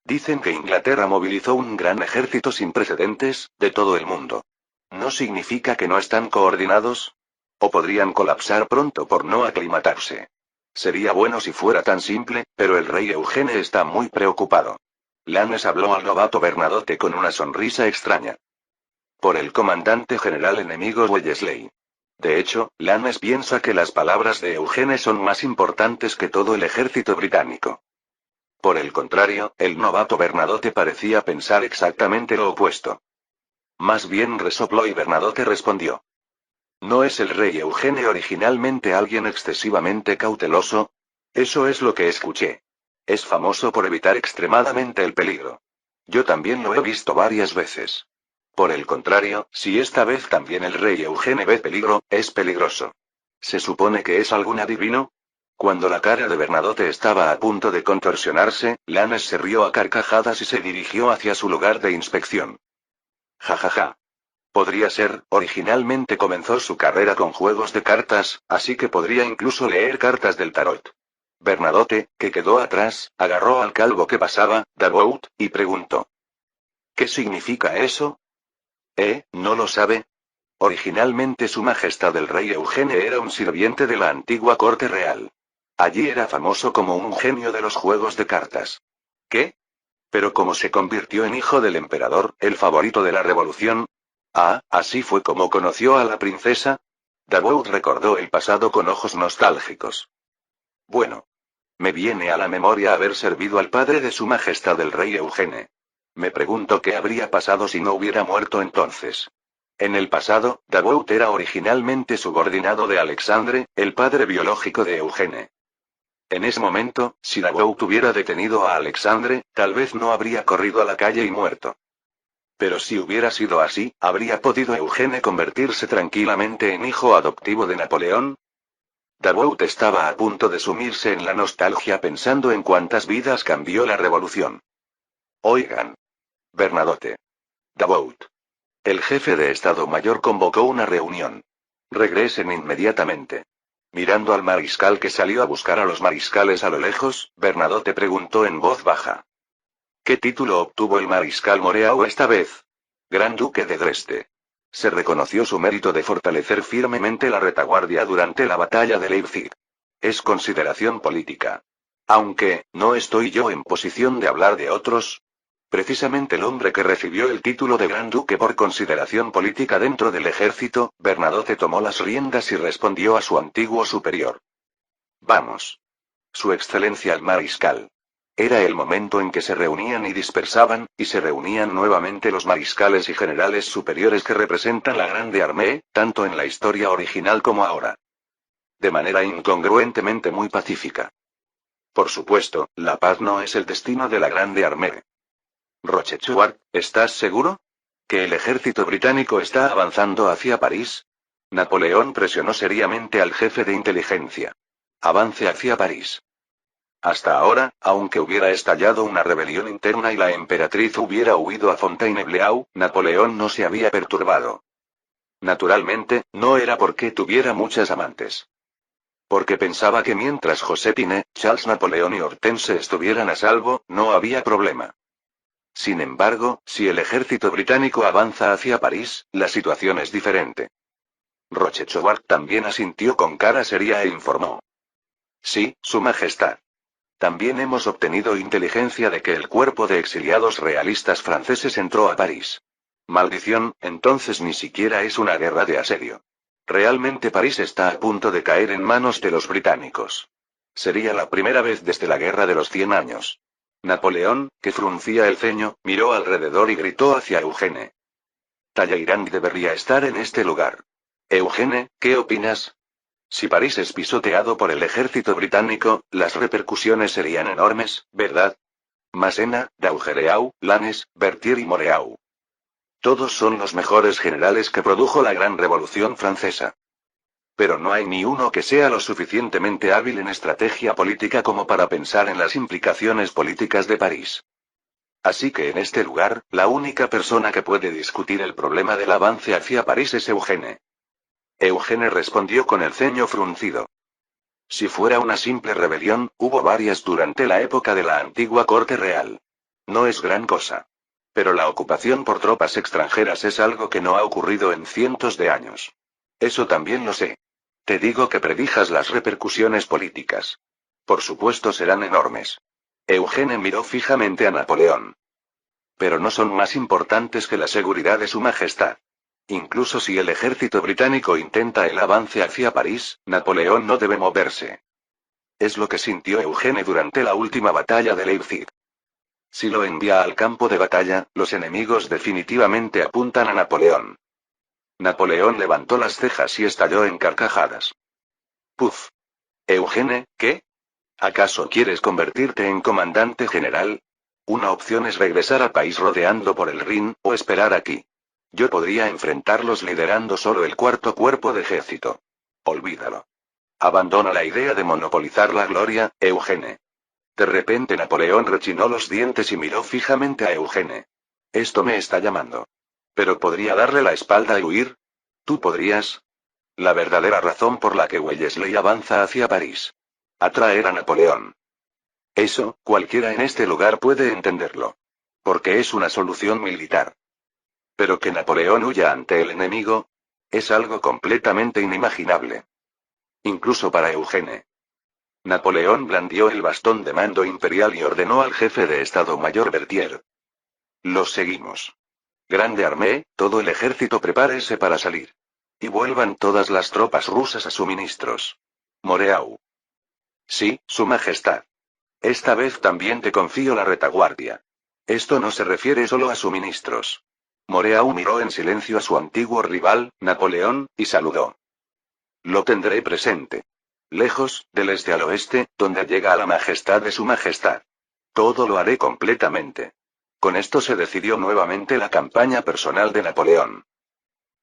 Dicen que Inglaterra movilizó un gran ejército sin precedentes, de todo el mundo. ¿No significa que no están coordinados? ¿O podrían colapsar pronto por no aclimatarse? Sería bueno si fuera tan simple, pero el rey Eugene está muy preocupado. Lannes habló al novato Bernadotte con una sonrisa extraña. Por el comandante general enemigo Wellesley. De hecho, Lannes piensa que las palabras de Eugene son más importantes que todo el ejército británico. Por el contrario, el novato Bernadotte parecía pensar exactamente lo opuesto. Más bien resopló y Bernadotte respondió. ¿No es el rey Eugene originalmente alguien excesivamente cauteloso? Eso es lo que escuché. Es famoso por evitar extremadamente el peligro. Yo también lo he visto varias veces. Por el contrario, si esta vez también el rey Eugene ve peligro, es peligroso. ¿Se supone que es algún adivino? Cuando la cara de Bernadotte estaba a punto de contorsionarse, Lannes se rió a carcajadas y se dirigió hacia su lugar de inspección. Ja ja ja. Podría ser, originalmente comenzó su carrera con juegos de cartas, así que podría incluso leer cartas del tarot. Bernadotte, que quedó atrás, agarró al calvo que pasaba, Davout, y preguntó. ¿Qué significa eso? ¿No lo sabe? Originalmente Su Majestad el Rey Eugene era un sirviente de la antigua corte real. Allí era famoso como un genio de los juegos de cartas. ¿Qué? Pero como se convirtió en hijo del emperador, el favorito de la revolución. Ah, así fue como conoció a la princesa. Davout recordó el pasado con ojos nostálgicos. Bueno. Me viene a la memoria haber servido al padre de Su Majestad el Rey Eugene. Me pregunto qué habría pasado si no hubiera muerto entonces. En el pasado, Davout era originalmente subordinado de Alexandre, el padre biológico de Eugene. En ese momento, si Davout hubiera detenido a Alexandre, tal vez no habría corrido a la calle y muerto. Pero si hubiera sido así, ¿habría podido Eugene convertirse tranquilamente en hijo adoptivo de Napoleón? Davout estaba a punto de sumirse en la nostalgia pensando en cuántas vidas cambió la revolución. Oigan. Bernadotte. Davout. El jefe de Estado Mayor convocó una reunión. Regresen inmediatamente. Mirando al mariscal que salió a buscar a los mariscales a lo lejos, Bernadotte preguntó en voz baja. ¿Qué título obtuvo el mariscal Moreau esta vez? Gran Duque de Dresde. Se reconoció su mérito de fortalecer firmemente la retaguardia durante la batalla de Leipzig. Es consideración política. Aunque, ¿no estoy yo en posición de hablar de otros? Precisamente el hombre que recibió el título de Gran Duque por consideración política dentro del ejército, Bernadotte tomó las riendas y respondió a su antiguo superior. Vamos. Su excelencia el mariscal. Era el momento en que se reunían y dispersaban, y se reunían nuevamente los mariscales y generales superiores que representan la Grande Armée, tanto en la historia original como ahora. De manera incongruentemente muy pacífica. Por supuesto, la paz no es el destino de la Grande Armée. Rochechouart, ¿estás seguro? ¿Que el ejército británico está avanzando hacia París? Napoleón presionó seriamente al jefe de inteligencia. Avance hacia París. Hasta ahora, aunque hubiera estallado una rebelión interna y la emperatriz hubiera huido a Fontainebleau, Napoleón no se había perturbado. Naturalmente, no era porque tuviera muchas amantes. Porque pensaba que mientras Josépine, Charles Napoleón y Hortense estuvieran a salvo, no había problema. Sin embargo, si el ejército británico avanza hacia París, la situación es diferente. Rochechouart también asintió con cara seria e informó. Sí, Su Majestad. También hemos obtenido inteligencia de que el cuerpo de exiliados realistas franceses entró a París. Maldición, entonces ni siquiera es una guerra de asedio. Realmente París está a punto de caer en manos de los británicos. Sería la primera vez desde la Guerra de los 100 años. Napoleón, que fruncía el ceño, miró alrededor y gritó hacia Eugene. Talleyrand debería estar en este lugar. Eugene, ¿qué opinas? Si París es pisoteado por el ejército británico, las repercusiones serían enormes, ¿verdad? Massena, Daugereau, Lannes, Berthier y Moreau. Todos son los mejores generales que produjo la gran revolución francesa. Pero no hay ni uno que sea lo suficientemente hábil en estrategia política como para pensar en las implicaciones políticas de París. Así que en este lugar, la única persona que puede discutir el problema del avance hacia París es Eugene. Eugene respondió con el ceño fruncido. Si fuera una simple rebelión, hubo varias durante la época de la antigua corte real. No es gran cosa. Pero la ocupación por tropas extranjeras es algo que no ha ocurrido en cientos de años. Eso también lo sé. Te digo que predijas las repercusiones políticas. Por supuesto serán enormes. Eugene miró fijamente a Napoleón. Pero no son más importantes que la seguridad de Su Majestad. Incluso si el ejército británico intenta el avance hacia París, Napoleón no debe moverse. Es lo que sintió Eugene durante la última batalla de Leipzig. Si lo envía al campo de batalla, los enemigos definitivamente apuntan a Napoleón. Napoleón levantó las cejas y estalló en carcajadas. Puf. Eugene, ¿qué? ¿Acaso quieres convertirte en comandante general? Una opción es regresar al país rodeando por el Rin, o esperar aquí. Yo podría enfrentarlos liderando solo el cuarto cuerpo de ejército. Olvídalo. Abandona la idea de monopolizar la gloria, Eugene. De repente Napoleón rechinó los dientes y miró fijamente a Eugene. Esto me está llamando. ¿Pero podría darle la espalda y huir? ¿Tú podrías? La verdadera razón por la que Wellesley avanza hacia París. Atraer a Napoleón. Eso, cualquiera en este lugar puede entenderlo. Porque es una solución militar. Pero que Napoleón huya ante el enemigo, es algo completamente inimaginable. Incluso para Eugene. Napoleón blandió el bastón de mando imperial y ordenó al jefe de Estado Mayor Berthier. Los seguimos. Grande Armée, todo el ejército prepárese para salir. Y vuelvan todas las tropas rusas a suministros. Moreau. Sí, Su Majestad. Esta vez también te confío la retaguardia. Esto no se refiere solo a suministros. Moreau miró en silencio a su antiguo rival, Napoleón, y saludó. Lo tendré presente. Lejos, del este al oeste, donde llega a la majestad de Su Majestad. Todo lo haré completamente. Con esto se decidió nuevamente la campaña personal de Napoleón.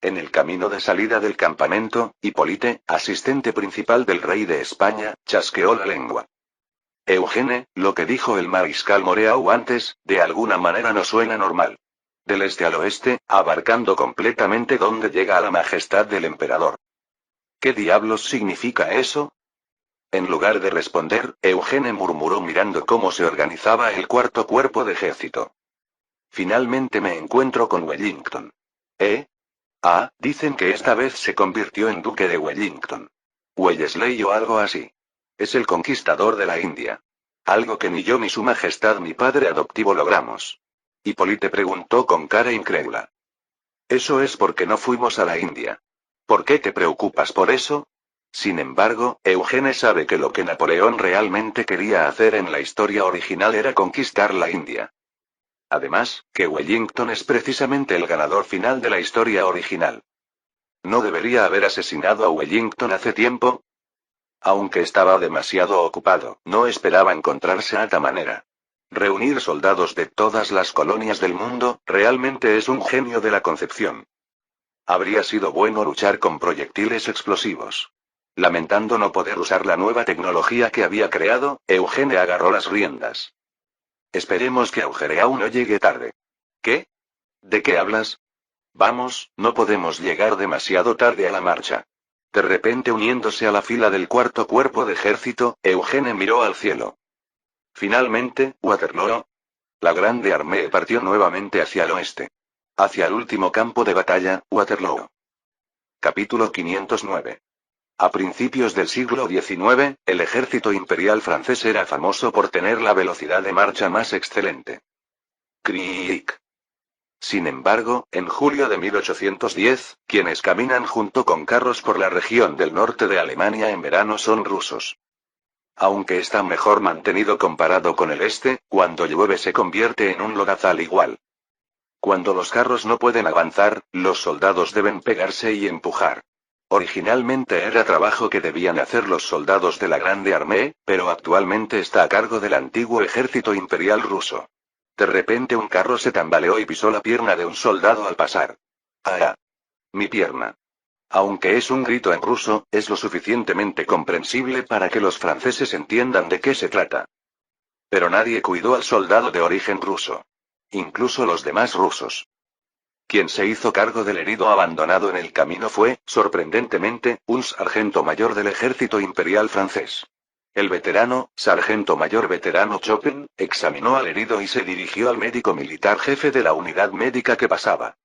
En el camino de salida del campamento, Hipólite, asistente principal del rey de España, chasqueó la lengua. Eugene, lo que dijo el mariscal Moreau antes, de alguna manera no suena normal. Del este al oeste, abarcando completamente donde llega a la majestad del emperador. ¿Qué diablos significa eso? En lugar de responder, Eugene murmuró mirando cómo se organizaba el cuarto cuerpo de ejército. Finalmente me encuentro con Wellington. ¿Eh? Ah, dicen que esta vez se convirtió en duque de Wellington. Wellesley o algo así. Es el conquistador de la India. Algo que ni yo ni su majestad mi padre adoptivo logramos. Hipólite preguntó con cara incrédula. Eso es porque no fuimos a la India. ¿Por qué te preocupas por eso? Sin embargo, Eugene sabe que lo que Napoleón realmente quería hacer en la historia original era conquistar la India. Además, que Wellington es precisamente el ganador final de la historia original. ¿No debería haber asesinado a Wellington hace tiempo? Aunque estaba demasiado ocupado, no esperaba encontrarse a esta manera. Reunir soldados de todas las colonias del mundo, realmente es un genio de la concepción. Habría sido bueno luchar con proyectiles explosivos. Lamentando no poder usar la nueva tecnología que había creado, Eugene agarró las riendas. Esperemos que Augereau no llegue tarde. ¿Qué? ¿De qué hablas? Vamos, no podemos llegar demasiado tarde a la marcha. De repente, uniéndose a la fila del cuarto cuerpo de ejército, Eugene miró al cielo. Finalmente, Waterloo. La Grande Armée partió nuevamente hacia el oeste. Hacia el último campo de batalla, Waterloo. Capítulo 509. A principios del siglo XIX, el ejército imperial francés era famoso por tener la velocidad de marcha más excelente. Criic. Sin embargo, en julio de 1810, quienes caminan junto con carros por la región del norte de Alemania en verano son rusos. Aunque está mejor mantenido comparado con el este, cuando llueve se convierte en un lodazal igual. Cuando los carros no pueden avanzar, los soldados deben pegarse y empujar. Originalmente era trabajo que debían hacer los soldados de la Grande Armée, pero actualmente está a cargo del antiguo ejército imperial ruso. De repente un carro se tambaleó y pisó la pierna de un soldado al pasar. ¡Ah! Mi pierna. Aunque es un grito en ruso, es lo suficientemente comprensible para que los franceses entiendan de qué se trata. Pero nadie cuidó al soldado de origen ruso. Incluso los demás rusos. Quien se hizo cargo del herido abandonado en el camino fue, sorprendentemente, un sargento mayor del ejército imperial francés. El veterano, sargento mayor veterano Chopin, examinó al herido y se dirigió al médico militar jefe de la unidad médica que pasaba.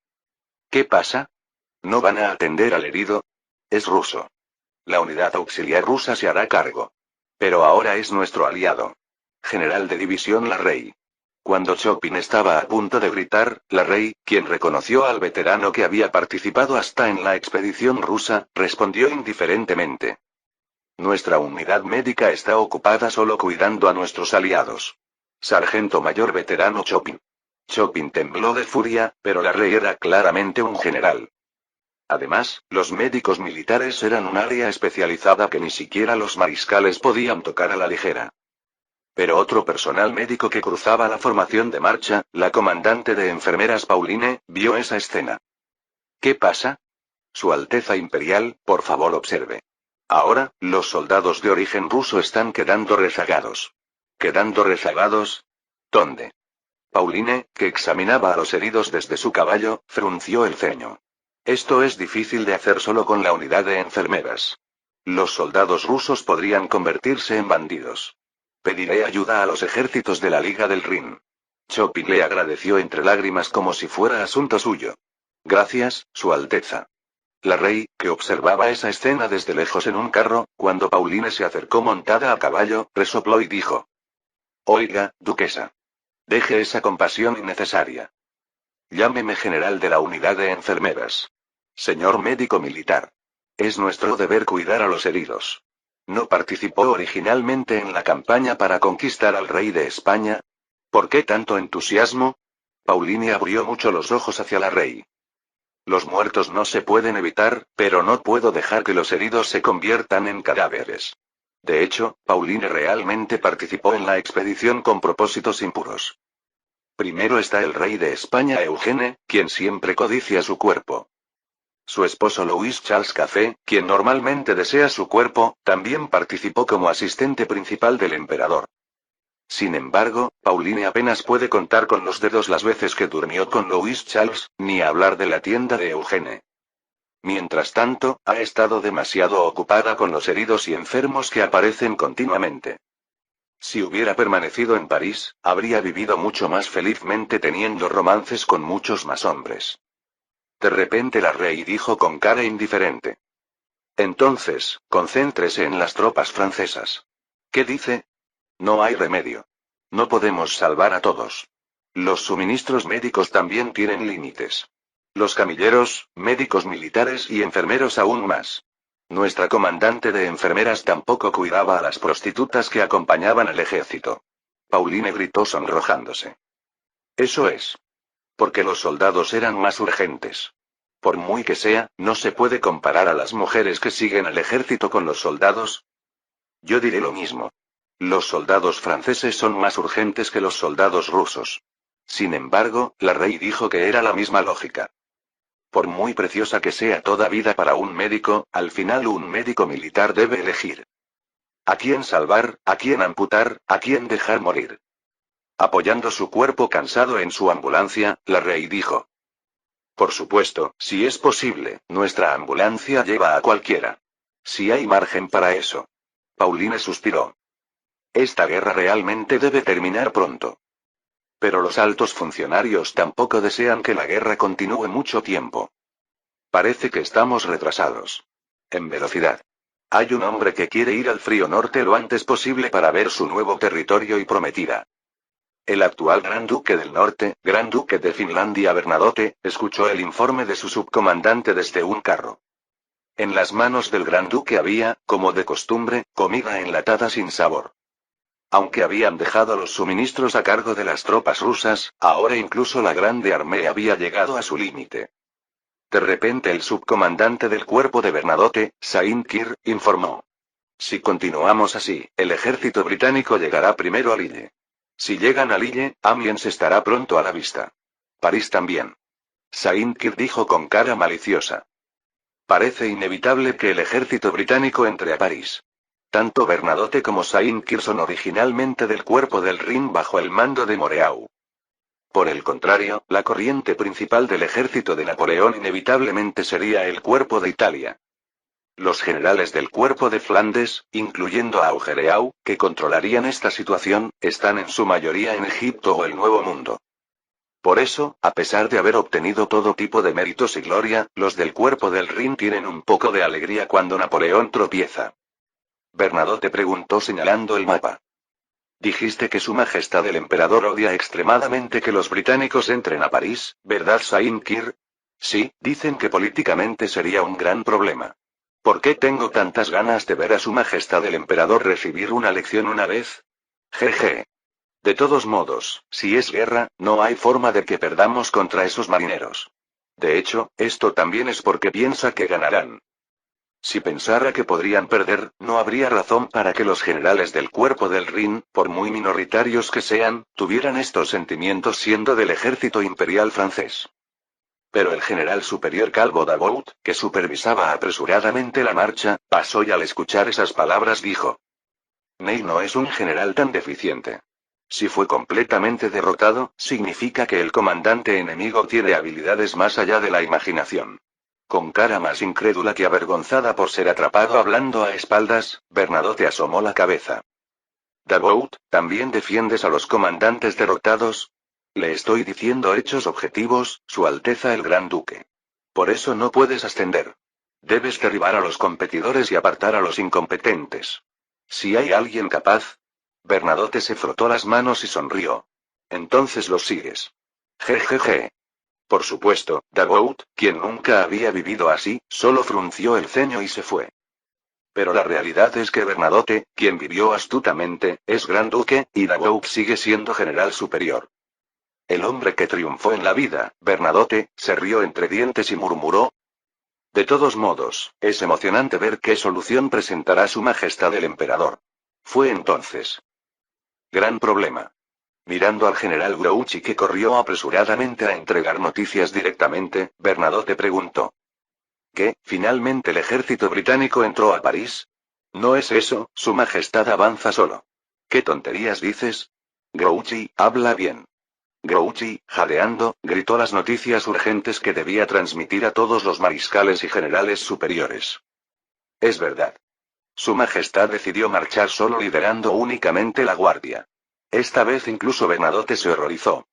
¿Qué pasa? ¿No van a atender al herido? Es ruso. La unidad auxiliar rusa se hará cargo. Pero ahora es nuestro aliado. General de división Larrey. Cuando Chopin estaba a punto de gritar, Larrey, quien reconoció al veterano que había participado hasta en la expedición rusa, respondió indiferentemente. Nuestra unidad médica está ocupada solo cuidando a nuestros aliados. Sargento mayor veterano Chopin. Chopin tembló de furia, pero Larrey era claramente un general. Además, los médicos militares eran un área especializada que ni siquiera los mariscales podían tocar a la ligera. Pero otro personal médico que cruzaba la formación de marcha, la comandante de enfermeras Pauline, vio esa escena. ¿Qué pasa? Su Alteza Imperial, por favor observe. Ahora, los soldados de origen ruso están quedando rezagados. ¿Quedando rezagados? ¿Dónde? Pauline, que examinaba a los heridos desde su caballo, frunció el ceño. Esto es difícil de hacer solo con la unidad de enfermeras. Los soldados rusos podrían convertirse en bandidos. Pediré ayuda a los ejércitos de la Liga del Rin. Chopin le agradeció entre lágrimas como si fuera asunto suyo. Gracias, Su Alteza. Larrey, que observaba esa escena desde lejos en un carro, cuando Pauline se acercó montada a caballo, resopló y dijo. Oiga, duquesa. Deje esa compasión innecesaria. Llámeme general de la unidad de enfermeras. Señor médico militar. Es nuestro deber cuidar a los heridos. ¿No participó originalmente en la campaña para conquistar al rey de España? ¿Por qué tanto entusiasmo? Pauline abrió mucho los ojos hacia la rey. Los muertos no se pueden evitar, pero no puedo dejar que los heridos se conviertan en cadáveres. De hecho, Pauline realmente participó en la expedición con propósitos impuros. Primero está el rey de España Eugene, quien siempre codicia su cuerpo. Su esposo Louis Charles Café, quien normalmente desea su cuerpo, también participó como asistente principal del emperador. Sin embargo, Pauline apenas puede contar con los dedos las veces que durmió con Louis Charles, ni hablar de la tienda de Eugene. Mientras tanto, ha estado demasiado ocupada con los heridos y enfermos que aparecen continuamente. Si hubiera permanecido en París, habría vivido mucho más felizmente teniendo romances con muchos más hombres. De repente la rey dijo con cara indiferente. Entonces, concéntrese en las tropas francesas. ¿Qué dice? No hay remedio. No podemos salvar a todos. Los suministros médicos también tienen límites. Los camilleros, médicos militares y enfermeros aún más. Nuestra comandante de enfermeras tampoco cuidaba a las prostitutas que acompañaban al ejército. Pauline gritó sonrojándose. Eso es. Porque los soldados eran más urgentes. Por muy que sea, no se puede comparar a las mujeres que siguen al ejército con los soldados. Yo diré lo mismo. Los soldados franceses son más urgentes que los soldados rusos. Sin embargo, la rey dijo que era la misma lógica. Por muy preciosa que sea toda vida para un médico, al final un médico militar debe elegir. ¿A quién salvar, a quién amputar, a quién dejar morir? Apoyando su cuerpo cansado en su ambulancia, la rey dijo. Por supuesto, si es posible, nuestra ambulancia lleva a cualquiera. Si hay margen para eso. Pauline suspiró. Esta guerra realmente debe terminar pronto. Pero los altos funcionarios tampoco desean que la guerra continúe mucho tiempo. Parece que estamos retrasados. En velocidad. Hay un hombre que quiere ir al frío norte lo antes posible para ver su nuevo territorio y prometida. El actual Gran Duque del Norte, Gran Duque de Finlandia Bernadotte, escuchó el informe de su subcomandante desde un carro. En las manos del Gran Duque había, como de costumbre, comida enlatada sin sabor. Aunque habían dejado los suministros a cargo de las tropas rusas, ahora incluso la Grande Armée había llegado a su límite. De repente el subcomandante del cuerpo de Bernadotte, Saint-Cyr, informó. Si continuamos así, el ejército británico llegará primero a Lille. Si llegan a Lille, Amiens estará pronto a la vista. París también. Saint-Cyr dijo con cara maliciosa. Parece inevitable que el ejército británico entre a París. Tanto Bernadotte como Saint-Cyr son originalmente del cuerpo del Rin bajo el mando de Moreau. Por el contrario, la corriente principal del ejército de Napoleón inevitablemente sería el cuerpo de Italia. Los generales del cuerpo de Flandes, incluyendo a Augereau, que controlarían esta situación, están en su mayoría en Egipto o el Nuevo Mundo. Por eso, a pesar de haber obtenido todo tipo de méritos y gloria, los del cuerpo del Rin tienen un poco de alegría cuando Napoleón tropieza. Bernadotte preguntó señalando el mapa. Dijiste que Su Majestad el Emperador odia extremadamente que los británicos entren a París, ¿verdad, Saint-Cyr? Sí, dicen que políticamente sería un gran problema. ¿Por qué tengo tantas ganas de ver a Su Majestad el Emperador recibir una lección una vez? Jeje. De todos modos, si es guerra, no hay forma de que perdamos contra esos marineros. De hecho, esto también es porque piensa que ganarán. Si pensara que podrían perder, no habría razón para que los generales del cuerpo del Rin, por muy minoritarios que sean, tuvieran estos sentimientos siendo del ejército imperial francés. Pero el general superior Calvo Davout, que supervisaba apresuradamente la marcha, pasó y al escuchar esas palabras dijo. Ney no es un general tan deficiente. Si fue completamente derrotado, significa que el comandante enemigo tiene habilidades más allá de la imaginación. Con cara más incrédula que avergonzada por ser atrapado hablando a espaldas, Bernadotte asomó la cabeza. Davout, ¿también defiendes a los comandantes derrotados? Le estoy diciendo hechos objetivos, Su Alteza el Gran Duque. Por eso no puedes ascender. Debes derribar a los competidores y apartar a los incompetentes. Si hay alguien capaz. Bernadotte se frotó las manos y sonrió. Entonces los sigues. Jejeje. Por supuesto, Davout, quien nunca había vivido así, solo frunció el ceño y se fue. Pero la realidad es que Bernadotte, quien vivió astutamente, es Gran Duque, y Davout sigue siendo general superior. El hombre que triunfó en la vida, Bernadotte, se rió entre dientes y murmuró. De todos modos, es emocionante ver qué solución presentará Su Majestad el Emperador. Fue entonces. Gran problema. Mirando al general Grouchy que corrió apresuradamente a entregar noticias directamente, Bernadotte preguntó. ¿Qué, finalmente el ejército británico entró a París? No es eso, Su Majestad avanza solo. ¿Qué tonterías dices? Grouchy, habla bien. Grouchy, jadeando, gritó las noticias urgentes que debía transmitir a todos los mariscales y generales superiores. Es verdad. Su Majestad decidió marchar solo liderando únicamente la guardia. Esta vez incluso Bernadotte se horrorizó.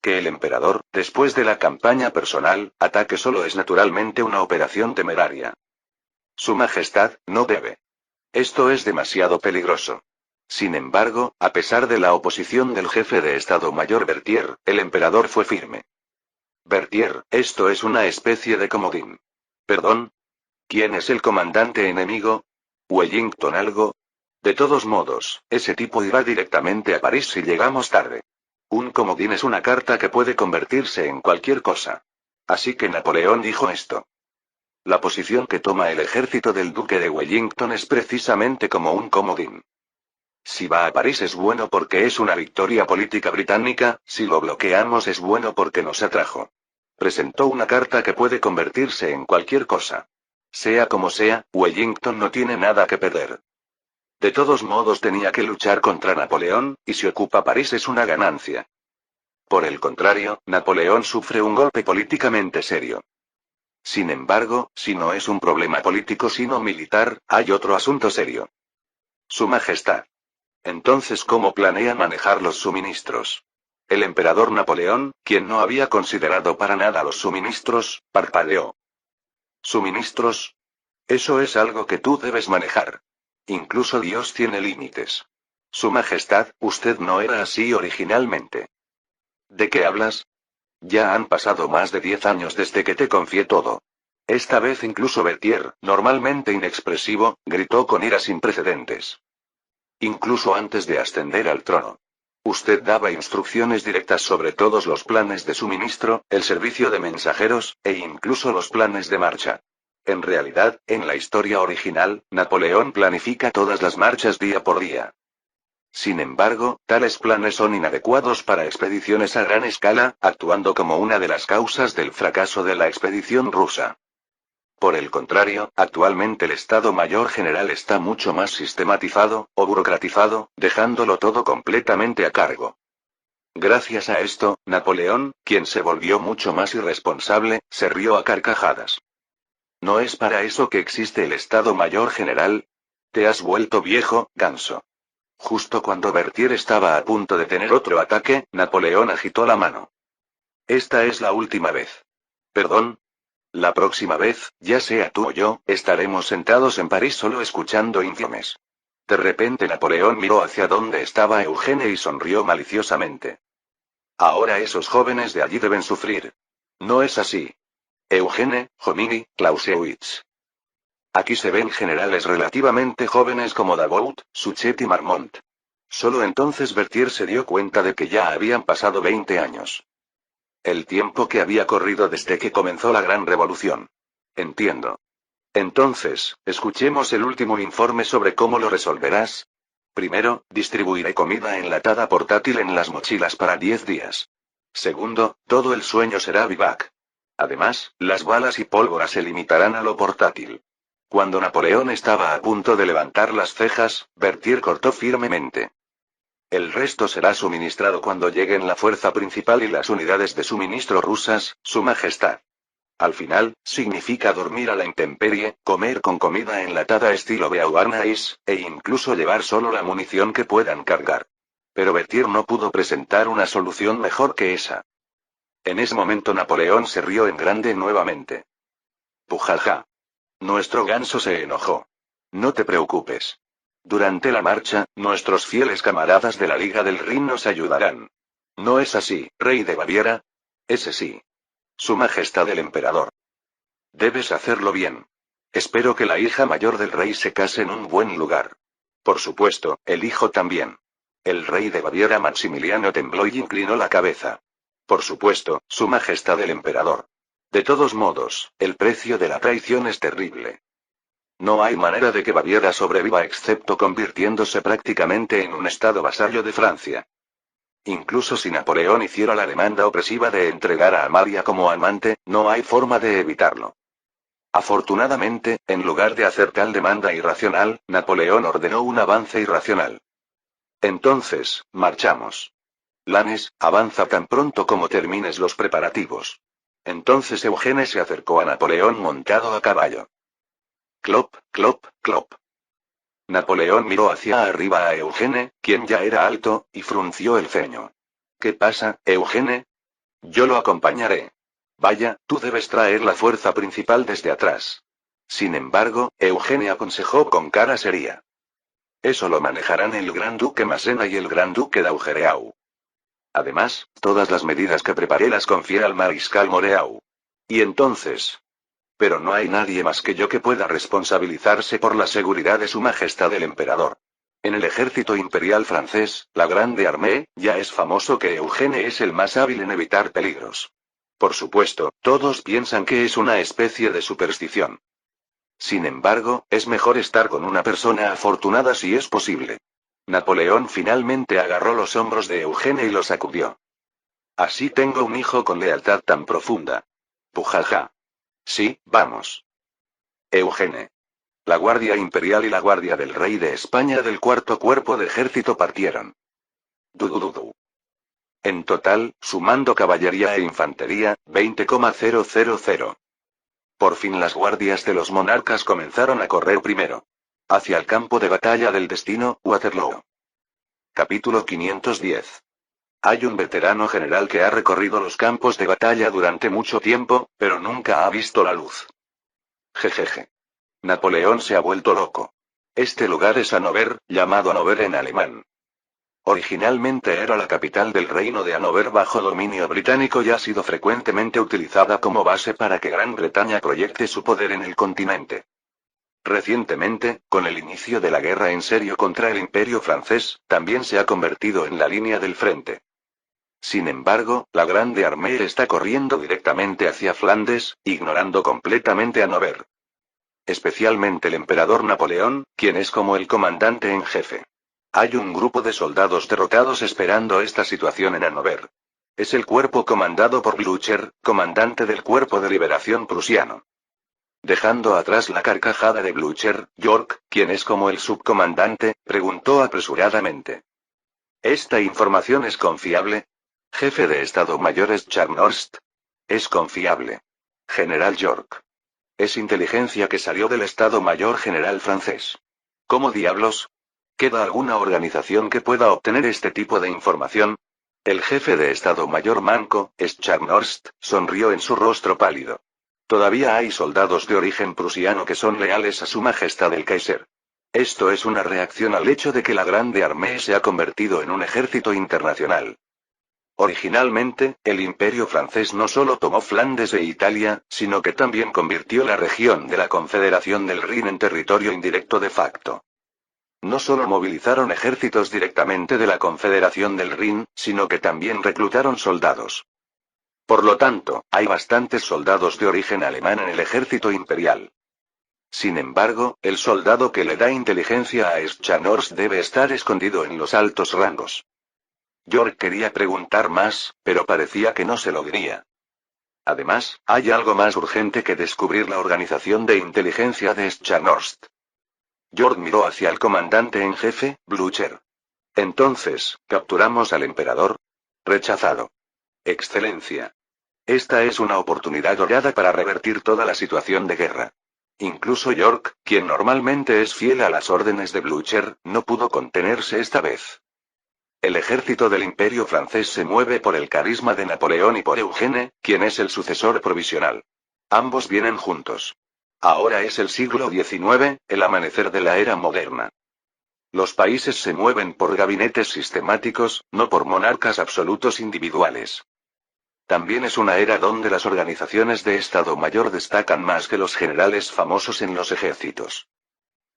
Que el emperador, después de la campaña personal, ataque solo es naturalmente una operación temeraria. Su Majestad, no debe. Esto es demasiado peligroso. Sin embargo, a pesar de la oposición del jefe de Estado Mayor Berthier, el emperador fue firme. Berthier, esto es una especie de comodín. ¿Perdón? ¿Quién es el comandante enemigo? ¿Wellington algo? De todos modos, ese tipo irá directamente a París si llegamos tarde. Un comodín es una carta que puede convertirse en cualquier cosa. Así que Napoleón dijo esto. La posición que toma el ejército del duque de Wellington es precisamente como un comodín. Si va a París es bueno porque es una victoria política británica, si lo bloqueamos es bueno porque nos atrajo. Presentó una carta que puede convertirse en cualquier cosa. Sea como sea, Wellington no tiene nada que perder. De todos modos tenía que luchar contra Napoleón, y si ocupa París es una ganancia. Por el contrario, Napoleón sufre un golpe políticamente serio. Sin embargo, si no es un problema político sino militar, hay otro asunto serio. Su Majestad. Entonces, ¿cómo planea manejar los suministros? El emperador Napoleón, quien no había considerado para nada los suministros, parpadeó. ¿Suministros? Eso es algo que tú debes manejar. Incluso Dios tiene límites. Su Majestad, usted no era así originalmente. ¿De qué hablas? Ya han pasado más de 10 años desde que te confié todo. Esta vez incluso Berthier, normalmente inexpresivo, gritó con ira sin precedentes. Incluso antes de ascender al trono. Usted daba instrucciones directas sobre todos los planes de suministro, el servicio de mensajeros, e incluso los planes de marcha. En realidad, en la historia original, Napoleón planifica todas las marchas día por día. Sin embargo, tales planes son inadecuados para expediciones a gran escala, actuando como una de las causas del fracaso de la expedición rusa. Por el contrario, actualmente el Estado Mayor General está mucho más sistematizado, o burocratizado, dejándolo todo completamente a cargo. Gracias a esto, Napoleón, quien se volvió mucho más irresponsable, se rió a carcajadas. ¿No es para eso que existe el Estado Mayor General? Te has vuelto viejo, ganso. Justo cuando Berthier estaba a punto de tener otro ataque, Napoleón agitó la mano. Esta es la última vez. ¿Perdón? La próxima vez, ya sea tú o yo, estaremos sentados en París solo escuchando informes. De repente Napoleón miró hacia donde estaba Eugene y sonrió maliciosamente. Ahora esos jóvenes de allí deben sufrir. No es así. Eugene, Jomini, Clausewitz. Aquí se ven generales relativamente jóvenes como Davout, Suchet y Marmont. Solo entonces Berthier se dio cuenta de que ya habían pasado 20 años. El tiempo que había corrido desde que comenzó la Gran Revolución. Entiendo. Entonces, escuchemos el último informe sobre cómo lo resolverás. Primero, distribuiré comida enlatada portátil en las mochilas para 10 días. Segundo, todo el sueño será vivac. Además, las balas y pólvora se limitarán a lo portátil. Cuando Napoleón estaba a punto de levantar las cejas, Berthier cortó firmemente. El resto será suministrado cuando lleguen la fuerza principal y las unidades de suministro rusas, Su Majestad. Al final, significa dormir a la intemperie, comer con comida enlatada estilo Beauharnais, e incluso llevar solo la munición que puedan cargar. Pero Berthier no pudo presentar una solución mejor que esa. En ese momento Napoleón se rió en grande nuevamente. Pujaja. Nuestro ganso se enojó. No te preocupes. Durante la marcha, nuestros fieles camaradas de la Liga del Rin nos ayudarán. ¿No es así, rey de Baviera? Ese sí. Su Majestad el Emperador. Debes hacerlo bien. Espero que la hija mayor del rey se case en un buen lugar. Por supuesto, el hijo también. El rey de Baviera Maximiliano tembló y inclinó la cabeza. Por supuesto, Su Majestad el Emperador. De todos modos, el precio de la traición es terrible. No hay manera de que Baviera sobreviva excepto convirtiéndose prácticamente en un estado vasallo de Francia. Incluso si Napoleón hiciera la demanda opresiva de entregar a Amalia como amante, no hay forma de evitarlo. Afortunadamente, en lugar de hacer tal demanda irracional, Napoleón ordenó un avance irracional. Entonces, marchamos. Lannes, avanza tan pronto como termines los preparativos. Entonces Eugene se acercó a Napoleón montado a caballo. Clop, clop, clop. Napoleón miró hacia arriba a Eugene, quien ya era alto, y frunció el ceño. ¿Qué pasa, Eugene? Yo lo acompañaré. Vaya, tú debes traer la fuerza principal desde atrás. Sin embargo, Eugene aconsejó con cara seria. Eso lo manejarán el Gran Duque Massena y el Gran Duque d'Augereau. Además, todas las medidas que preparé las confié al mariscal Moreau. Y entonces... Pero no hay nadie más que yo que pueda responsabilizarse por la seguridad de su majestad el emperador. En el ejército imperial francés, la Grande Armée, ya es famoso que Eugène es el más hábil en evitar peligros. Por supuesto, todos piensan que es una especie de superstición. Sin embargo, es mejor estar con una persona afortunada si es posible. Napoleón finalmente agarró los hombros de Eugène y lo sacudió. Así tengo un hijo con lealtad tan profunda. Pujaja. Sí, vamos. Eugène. La Guardia Imperial y la Guardia del Rey de España del cuarto cuerpo de ejército partieron. Dudududu. En total, sumando caballería e infantería, 20,000. Por fin las guardias de los monarcas comenzaron a correr primero. Hacia el campo de batalla del destino, Waterloo. Capítulo 510. Hay un veterano general que ha recorrido los campos de batalla durante mucho tiempo, pero nunca ha visto la luz. Jejeje. Napoleón se ha vuelto loco. Este lugar es Hannover, llamado Hannover en alemán. Originalmente era la capital del reino de Hannover bajo dominio británico y ha sido frecuentemente utilizada como base para que Gran Bretaña proyecte su poder en el continente. Recientemente, con el inicio de la guerra en serio contra el Imperio francés, también se ha convertido en la línea del frente. Sin embargo, la Grande Armée está corriendo directamente hacia Flandes, ignorando completamente Hannover. Especialmente el emperador Napoleón, quien es como el comandante en jefe. Hay un grupo de soldados derrotados esperando esta situación en Hannover. Es el cuerpo comandado por Blücher, comandante del Cuerpo de Liberación prusiano. Dejando atrás la carcajada de Blücher, York, quien es como el subcomandante, preguntó apresuradamente. ¿Esta información es confiable? Jefe de Estado Mayor es Scharnhorst. Es confiable. General York. Es inteligencia que salió del Estado Mayor General francés. ¿Cómo diablos? ¿Queda alguna organización que pueda obtener este tipo de información? El jefe de Estado Mayor manco, Scharnhorst, sonrió en su rostro pálido. Todavía hay soldados de origen prusiano que son leales a su majestad el Kaiser. Esto es una reacción al hecho de que la Grande Armée se ha convertido en un ejército internacional. Originalmente, el Imperio francés no solo tomó Flandes e Italia, sino que también convirtió la región de la Confederación del Rin en territorio indirecto de facto. No solo movilizaron ejércitos directamente de la Confederación del Rin, sino que también reclutaron soldados. Por lo tanto, hay bastantes soldados de origen alemán en el ejército imperial. Sin embargo, el soldado que le da inteligencia a Scharnhorst debe estar escondido en los altos rangos. York quería preguntar más, pero parecía que no se lo diría. Además, hay algo más urgente que descubrir la organización de inteligencia de Scharnhorst. York miró hacia el comandante en jefe, Blücher. Entonces, ¿capturamos al emperador? Rechazado. Excelencia. Esta es una oportunidad dorada para revertir toda la situación de guerra. Incluso York, quien normalmente es fiel a las órdenes de Blücher, no pudo contenerse esta vez. El ejército del Imperio francés se mueve por el carisma de Napoleón y por Eugène, quien es el sucesor provisional. Ambos vienen juntos. Ahora es el siglo XIX, el amanecer de la era moderna. Los países se mueven por gabinetes sistemáticos, no por monarcas absolutos individuales. También es una era donde las organizaciones de Estado Mayor destacan más que los generales famosos en los ejércitos.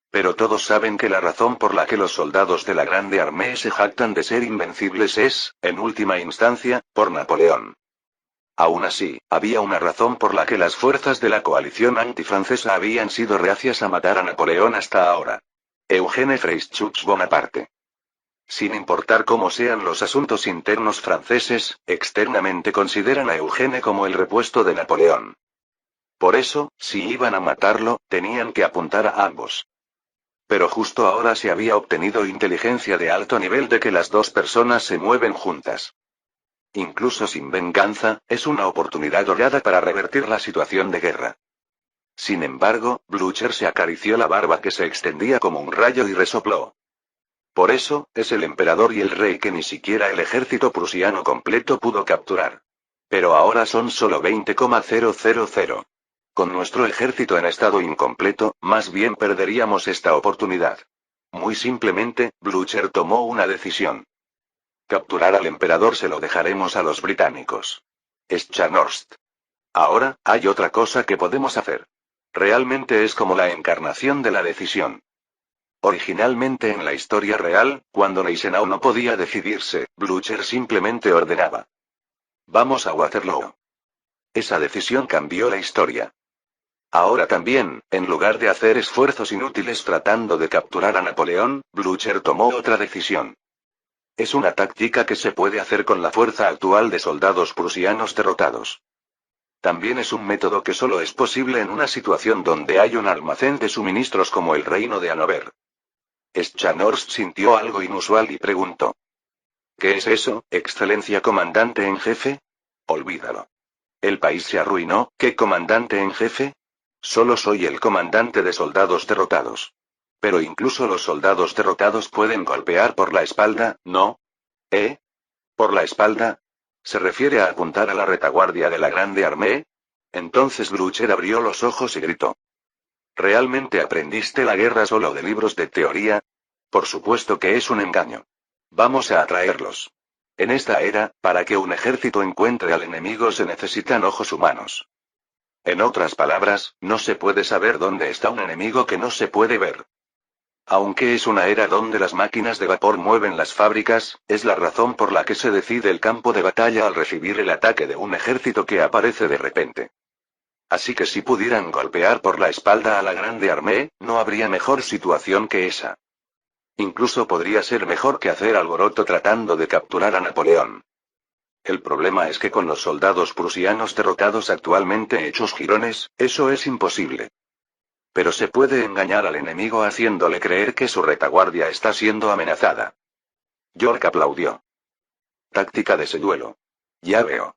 Pero todos saben que la razón por la que los soldados de la Grande Armée se jactan de ser invencibles es, en última instancia, por Napoleón. Aún así, había una razón por la que las fuerzas de la coalición antifrancesa habían sido reacias a matar a Napoleón hasta ahora. Eugène Freyschutz Bonaparte. Sin importar cómo sean los asuntos internos franceses, externamente consideran a Eugène como el repuesto de Napoleón. Por eso, si iban a matarlo, tenían que apuntar a ambos. Pero justo ahora se había obtenido inteligencia de alto nivel de que las dos personas se mueven juntas. Incluso sin venganza, es una oportunidad dorada para revertir la situación de guerra. Sin embargo, Blücher se acarició la barba que se extendía como un rayo y resopló. Por eso, es el emperador y el rey que ni siquiera el ejército prusiano completo pudo capturar. Pero ahora son solo 20,000. Con nuestro ejército en estado incompleto, más bien perderíamos esta oportunidad. Muy simplemente, Blücher tomó una decisión. Capturar al emperador se lo dejaremos a los británicos. Scharnhorst. Ahora, hay otra cosa que podemos hacer. Realmente es como la encarnación de la decisión. Originalmente en la historia real, cuando Gneisenau no podía decidirse, Blücher simplemente ordenaba. Vamos a Waterloo. Esa decisión cambió la historia. Ahora también, en lugar de hacer esfuerzos inútiles tratando de capturar a Napoleón, Blücher tomó otra decisión. Es una táctica que se puede hacer con la fuerza actual de soldados prusianos derrotados. También es un método que solo es posible en una situación donde hay un almacén de suministros como el reino de Hannover. Scharnhorst sintió algo inusual y preguntó. ¿Qué es eso, excelencia comandante en jefe? Olvídalo. El país se arruinó, ¿qué comandante en jefe? Solo soy el comandante de soldados derrotados. Pero incluso los soldados derrotados pueden golpear por la espalda, ¿no? ¿Eh? ¿Por la espalda? ¿Se refiere a apuntar a la retaguardia de la Grande Armée? Entonces Blücher abrió los ojos y gritó. ¿Realmente aprendiste la guerra solo de libros de teoría? Por supuesto que es un engaño. Vamos a atraerlos. En esta era, para que un ejército encuentre al enemigo se necesitan ojos humanos. En otras palabras, no se puede saber dónde está un enemigo que no se puede ver. Aunque es una era donde las máquinas de vapor mueven las fábricas, es la razón por la que se decide el campo de batalla al recibir el ataque de un ejército que aparece de repente. Así que si pudieran golpear por la espalda a la Grande Armée, no habría mejor situación que esa. Incluso podría ser mejor que hacer alboroto tratando de capturar a Napoleón. El problema es que con los soldados prusianos derrotados actualmente hechos jirones, eso es imposible. Pero se puede engañar al enemigo haciéndole creer que su retaguardia está siendo amenazada. York aplaudió. Táctica de seduelo. Ya veo.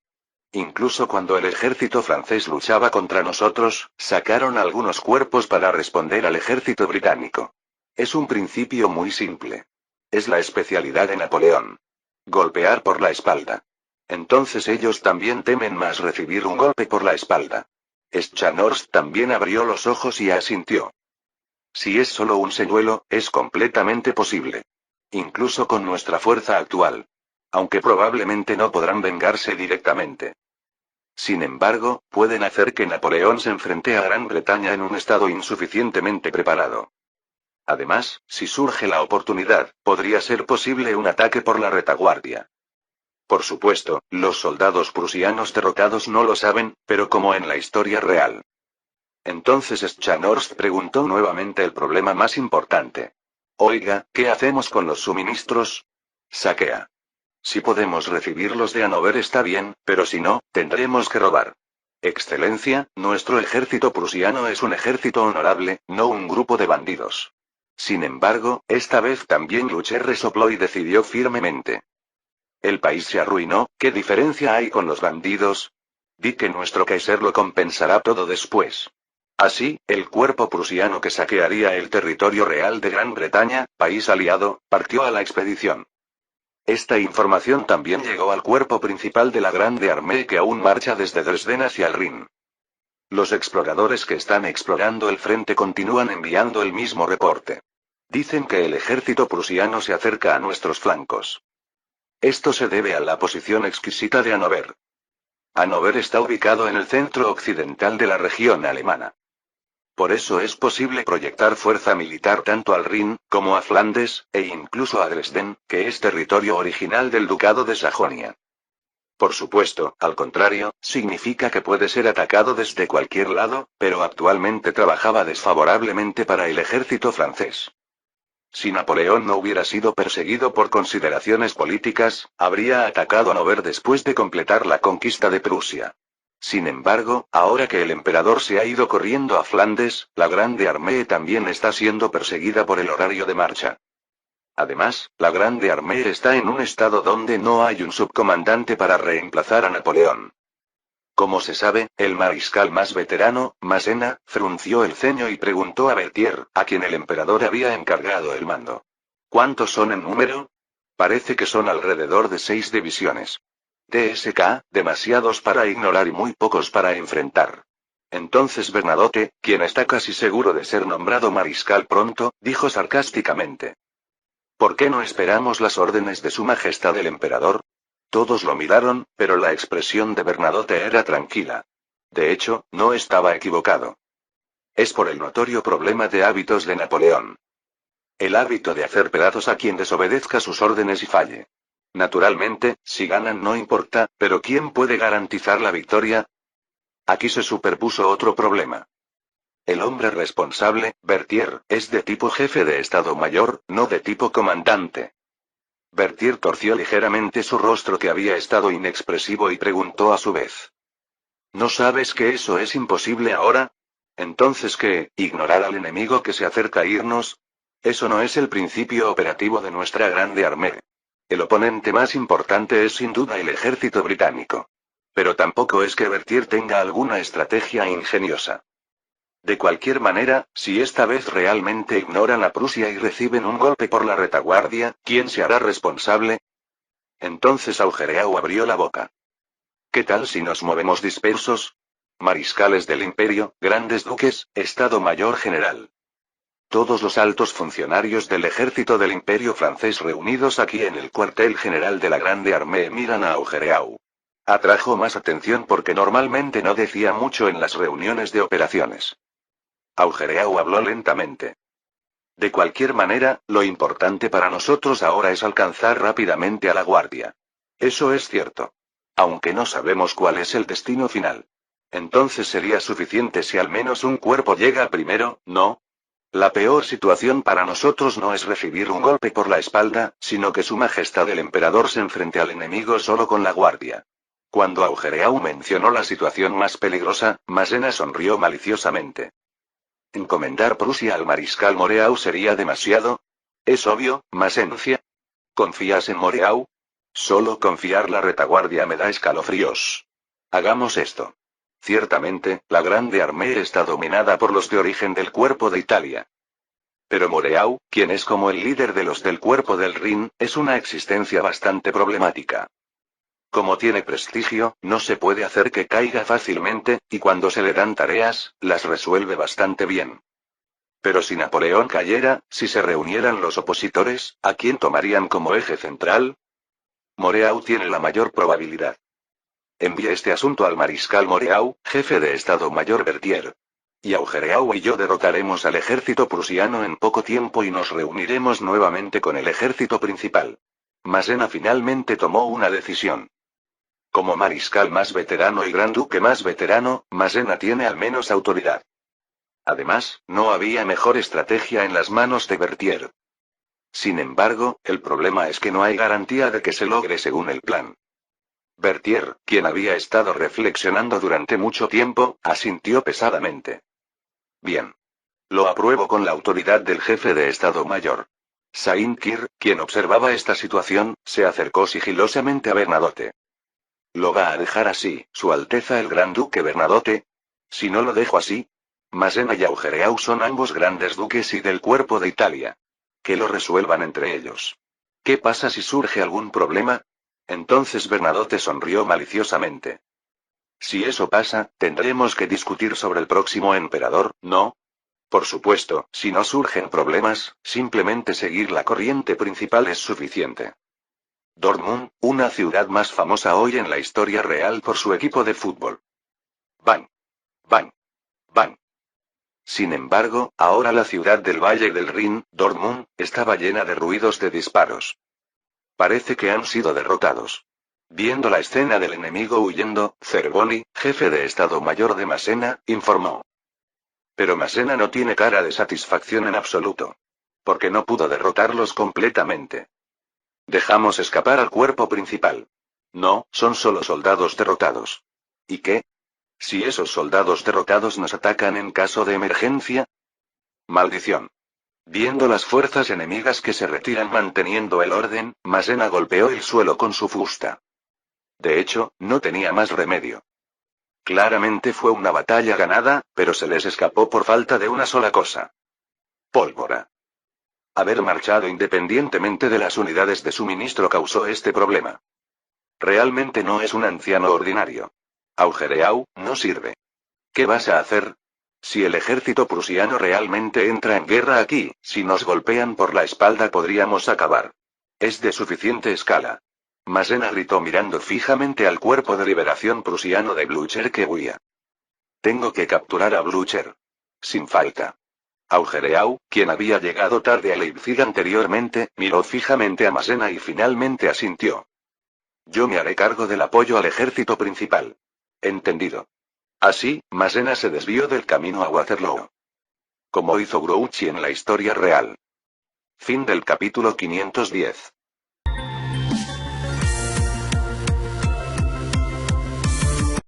Incluso cuando el ejército francés luchaba contra nosotros, sacaron algunos cuerpos para responder al ejército británico. Es un principio muy simple. Es la especialidad de Napoleón. Golpear por la espalda. Entonces ellos también temen más recibir un golpe por la espalda. Scharnhorst también abrió los ojos y asintió. Si es solo un señuelo, es completamente posible. Incluso con nuestra fuerza actual. Aunque probablemente no podrán vengarse directamente. Sin embargo, pueden hacer que Napoleón se enfrente a Gran Bretaña en un estado insuficientemente preparado. Además, si surge la oportunidad, podría ser posible un ataque por la retaguardia. Por supuesto, los soldados prusianos derrotados no lo saben, pero como en la historia real. Entonces Scharnhorst preguntó nuevamente el problema más importante. Oiga, ¿qué hacemos con los suministros? Saquea. Si podemos recibirlos de Hannover está bien, pero si no, tendremos que robar. Excelencia, nuestro ejército prusiano es un ejército honorable, no un grupo de bandidos. Sin embargo, esta vez también Blücher resopló y decidió firmemente. El país se arruinó, ¿qué diferencia hay con los bandidos? Di que nuestro Kaiser lo compensará todo después. Así, el cuerpo prusiano que saquearía el territorio real de Gran Bretaña, país aliado, partió a la expedición. Esta información también llegó al cuerpo principal de la Grande Armée que aún marcha desde Dresden hacia el Rin. Los exploradores que están explorando el frente continúan enviando el mismo reporte. Dicen que el ejército prusiano se acerca a nuestros flancos. Esto se debe a la posición exquisita de Hannover. Hannover está ubicado en el centro occidental de la región alemana. Por eso es posible proyectar fuerza militar tanto al Rin, como a Flandes, e incluso a Dresden, que es territorio original del Ducado de Sajonia. Por supuesto, al contrario, significa que puede ser atacado desde cualquier lado, pero actualmente trabajaba desfavorablemente para el ejército francés. Si Napoleón no hubiera sido perseguido por consideraciones políticas, habría atacado a Hannover después de completar la conquista de Prusia. Sin embargo, ahora que el emperador se ha ido corriendo a Flandes, la Grande Armée también está siendo perseguida por el horario de marcha. Además, la Grande Armée está en un estado donde no hay un subcomandante para reemplazar a Napoleón. Como se sabe, el mariscal más veterano, Massena, frunció el ceño y preguntó a Berthier, a quien el emperador había encargado el mando. ¿Cuántos son en número? Parece que son alrededor de 6 divisiones. TSK, demasiados para ignorar y muy pocos para enfrentar. Entonces Bernadotte, quien está casi seguro de ser nombrado mariscal pronto, dijo sarcásticamente. ¿Por qué no esperamos las órdenes de Su Majestad el Emperador? Todos lo miraron, pero la expresión de Bernadotte era tranquila. De hecho, no estaba equivocado. Es por el notorio problema de hábitos de Napoleón. El hábito de hacer pedazos a quien desobedezca sus órdenes y falle. Naturalmente, si ganan no importa, pero ¿quién puede garantizar la victoria? Aquí se superpuso otro problema. El hombre responsable, Berthier, es de tipo jefe de Estado Mayor, no de tipo comandante. Berthier torció ligeramente su rostro que había estado inexpresivo y preguntó a su vez. ¿No sabes que eso es imposible ahora? Entonces ¿qué, ignorar al enemigo que se acerca a irnos? Eso no es el principio operativo de nuestra grande armée. El oponente más importante es sin duda el ejército británico. Pero tampoco es que Berthier tenga alguna estrategia ingeniosa. De cualquier manera, si esta vez realmente ignoran a Prusia y reciben un golpe por la retaguardia, ¿quién se hará responsable? Entonces Augereau abrió la boca. ¿Qué tal si nos movemos dispersos? Mariscales del imperio, grandes duques, Estado Mayor General. Todos los altos funcionarios del ejército del imperio francés reunidos aquí en el cuartel general de la Grande Armée miran a Augereau. Atrajo más atención porque normalmente no decía mucho en las reuniones de operaciones. Augereau habló lentamente. De cualquier manera, lo importante para nosotros ahora es alcanzar rápidamente a la guardia. Eso es cierto. Aunque no sabemos cuál es el destino final. Entonces sería suficiente si al menos un cuerpo llega primero, ¿no? La peor situación para nosotros no es recibir un golpe por la espalda, sino que Su Majestad el Emperador se enfrente al enemigo solo con la guardia. Cuando Augereau mencionó la situación más peligrosa, Massena sonrió maliciosamente. ¿Encomendar Prusia al mariscal Moreau sería demasiado? Es obvio, Masencia. ¿Confías en Moreau? Solo confiar la retaguardia me da escalofríos. Hagamos esto. Ciertamente, la Grande Armée está dominada por los de origen del Cuerpo de Italia. Pero Moreau, quien es como el líder de los del Cuerpo del Rin, es una existencia bastante problemática. Como tiene prestigio, no se puede hacer que caiga fácilmente, y cuando se le dan tareas, las resuelve bastante bien. Pero si Napoleón cayera, si se reunieran los opositores, ¿a quién tomarían como eje central? Moreau tiene la mayor probabilidad. Envíe este asunto al mariscal Moreau, jefe de Estado Mayor Berthier. Y Augereau y yo derrotaremos al ejército prusiano en poco tiempo y nos reuniremos nuevamente con el ejército principal. Massena finalmente tomó una decisión. Como mariscal más veterano y gran duque más veterano, Massena tiene al menos autoridad. Además, no había mejor estrategia en las manos de Berthier. Sin embargo, el problema es que no hay garantía de que se logre según el plan. Berthier, quien había estado reflexionando durante mucho tiempo, asintió pesadamente. Bien. Lo apruebo con la autoridad del jefe de Estado Mayor. Saint-Cyr, quien observaba esta situación, se acercó sigilosamente a Bernadotte. ¿Lo va a dejar así, Su Alteza el Gran Duque Bernadotte? Si no lo dejo así. Massena y Augereau son ambos grandes duques y del Cuerpo de Italia. Que lo resuelvan entre ellos. ¿Qué pasa si surge algún problema? Entonces Bernadotte sonrió maliciosamente. Si eso pasa, tendremos que discutir sobre el próximo emperador, ¿no? Por supuesto, si no surgen problemas, simplemente seguir la corriente principal es suficiente. Dortmund, una ciudad más famosa hoy en la historia real por su equipo de fútbol. Bang. Bang. Bang. Sin embargo, ahora la ciudad del Valle del Rin, Dortmund, estaba llena de ruidos de disparos. Parece que han sido derrotados. Viendo la escena del enemigo huyendo, Zerboni, jefe de Estado Mayor de Massena, informó. Pero Massena no tiene cara de satisfacción en absoluto. Porque no pudo derrotarlos completamente. Dejamos escapar al cuerpo principal. No, son solo soldados derrotados. ¿Y qué? Si esos soldados derrotados nos atacan en caso de emergencia. Maldición. Viendo las fuerzas enemigas que se retiran manteniendo el orden, Massena golpeó el suelo con su fusta. De hecho, no tenía más remedio. Claramente fue una batalla ganada, pero se les escapó por falta de una sola cosa. Pólvora. Haber marchado independientemente de las unidades de suministro causó este problema. Realmente no es un anciano ordinario. Augereau, no sirve. ¿Qué vas a hacer? Si el ejército prusiano realmente entra en guerra aquí, si nos golpean por la espalda podríamos acabar. Es de suficiente escala. Masena gritó mirando fijamente al cuerpo de liberación prusiano de Blücher que huía. Tengo que capturar a Blücher. Sin falta. Augereau, quien había llegado tarde a Leipzig anteriormente, miró fijamente a Masena y finalmente asintió. Yo me haré cargo del apoyo al ejército principal. Entendido. Así, Masena se desvió del camino a Waterloo. Como hizo Grouchy en la historia real. Fin del capítulo 510.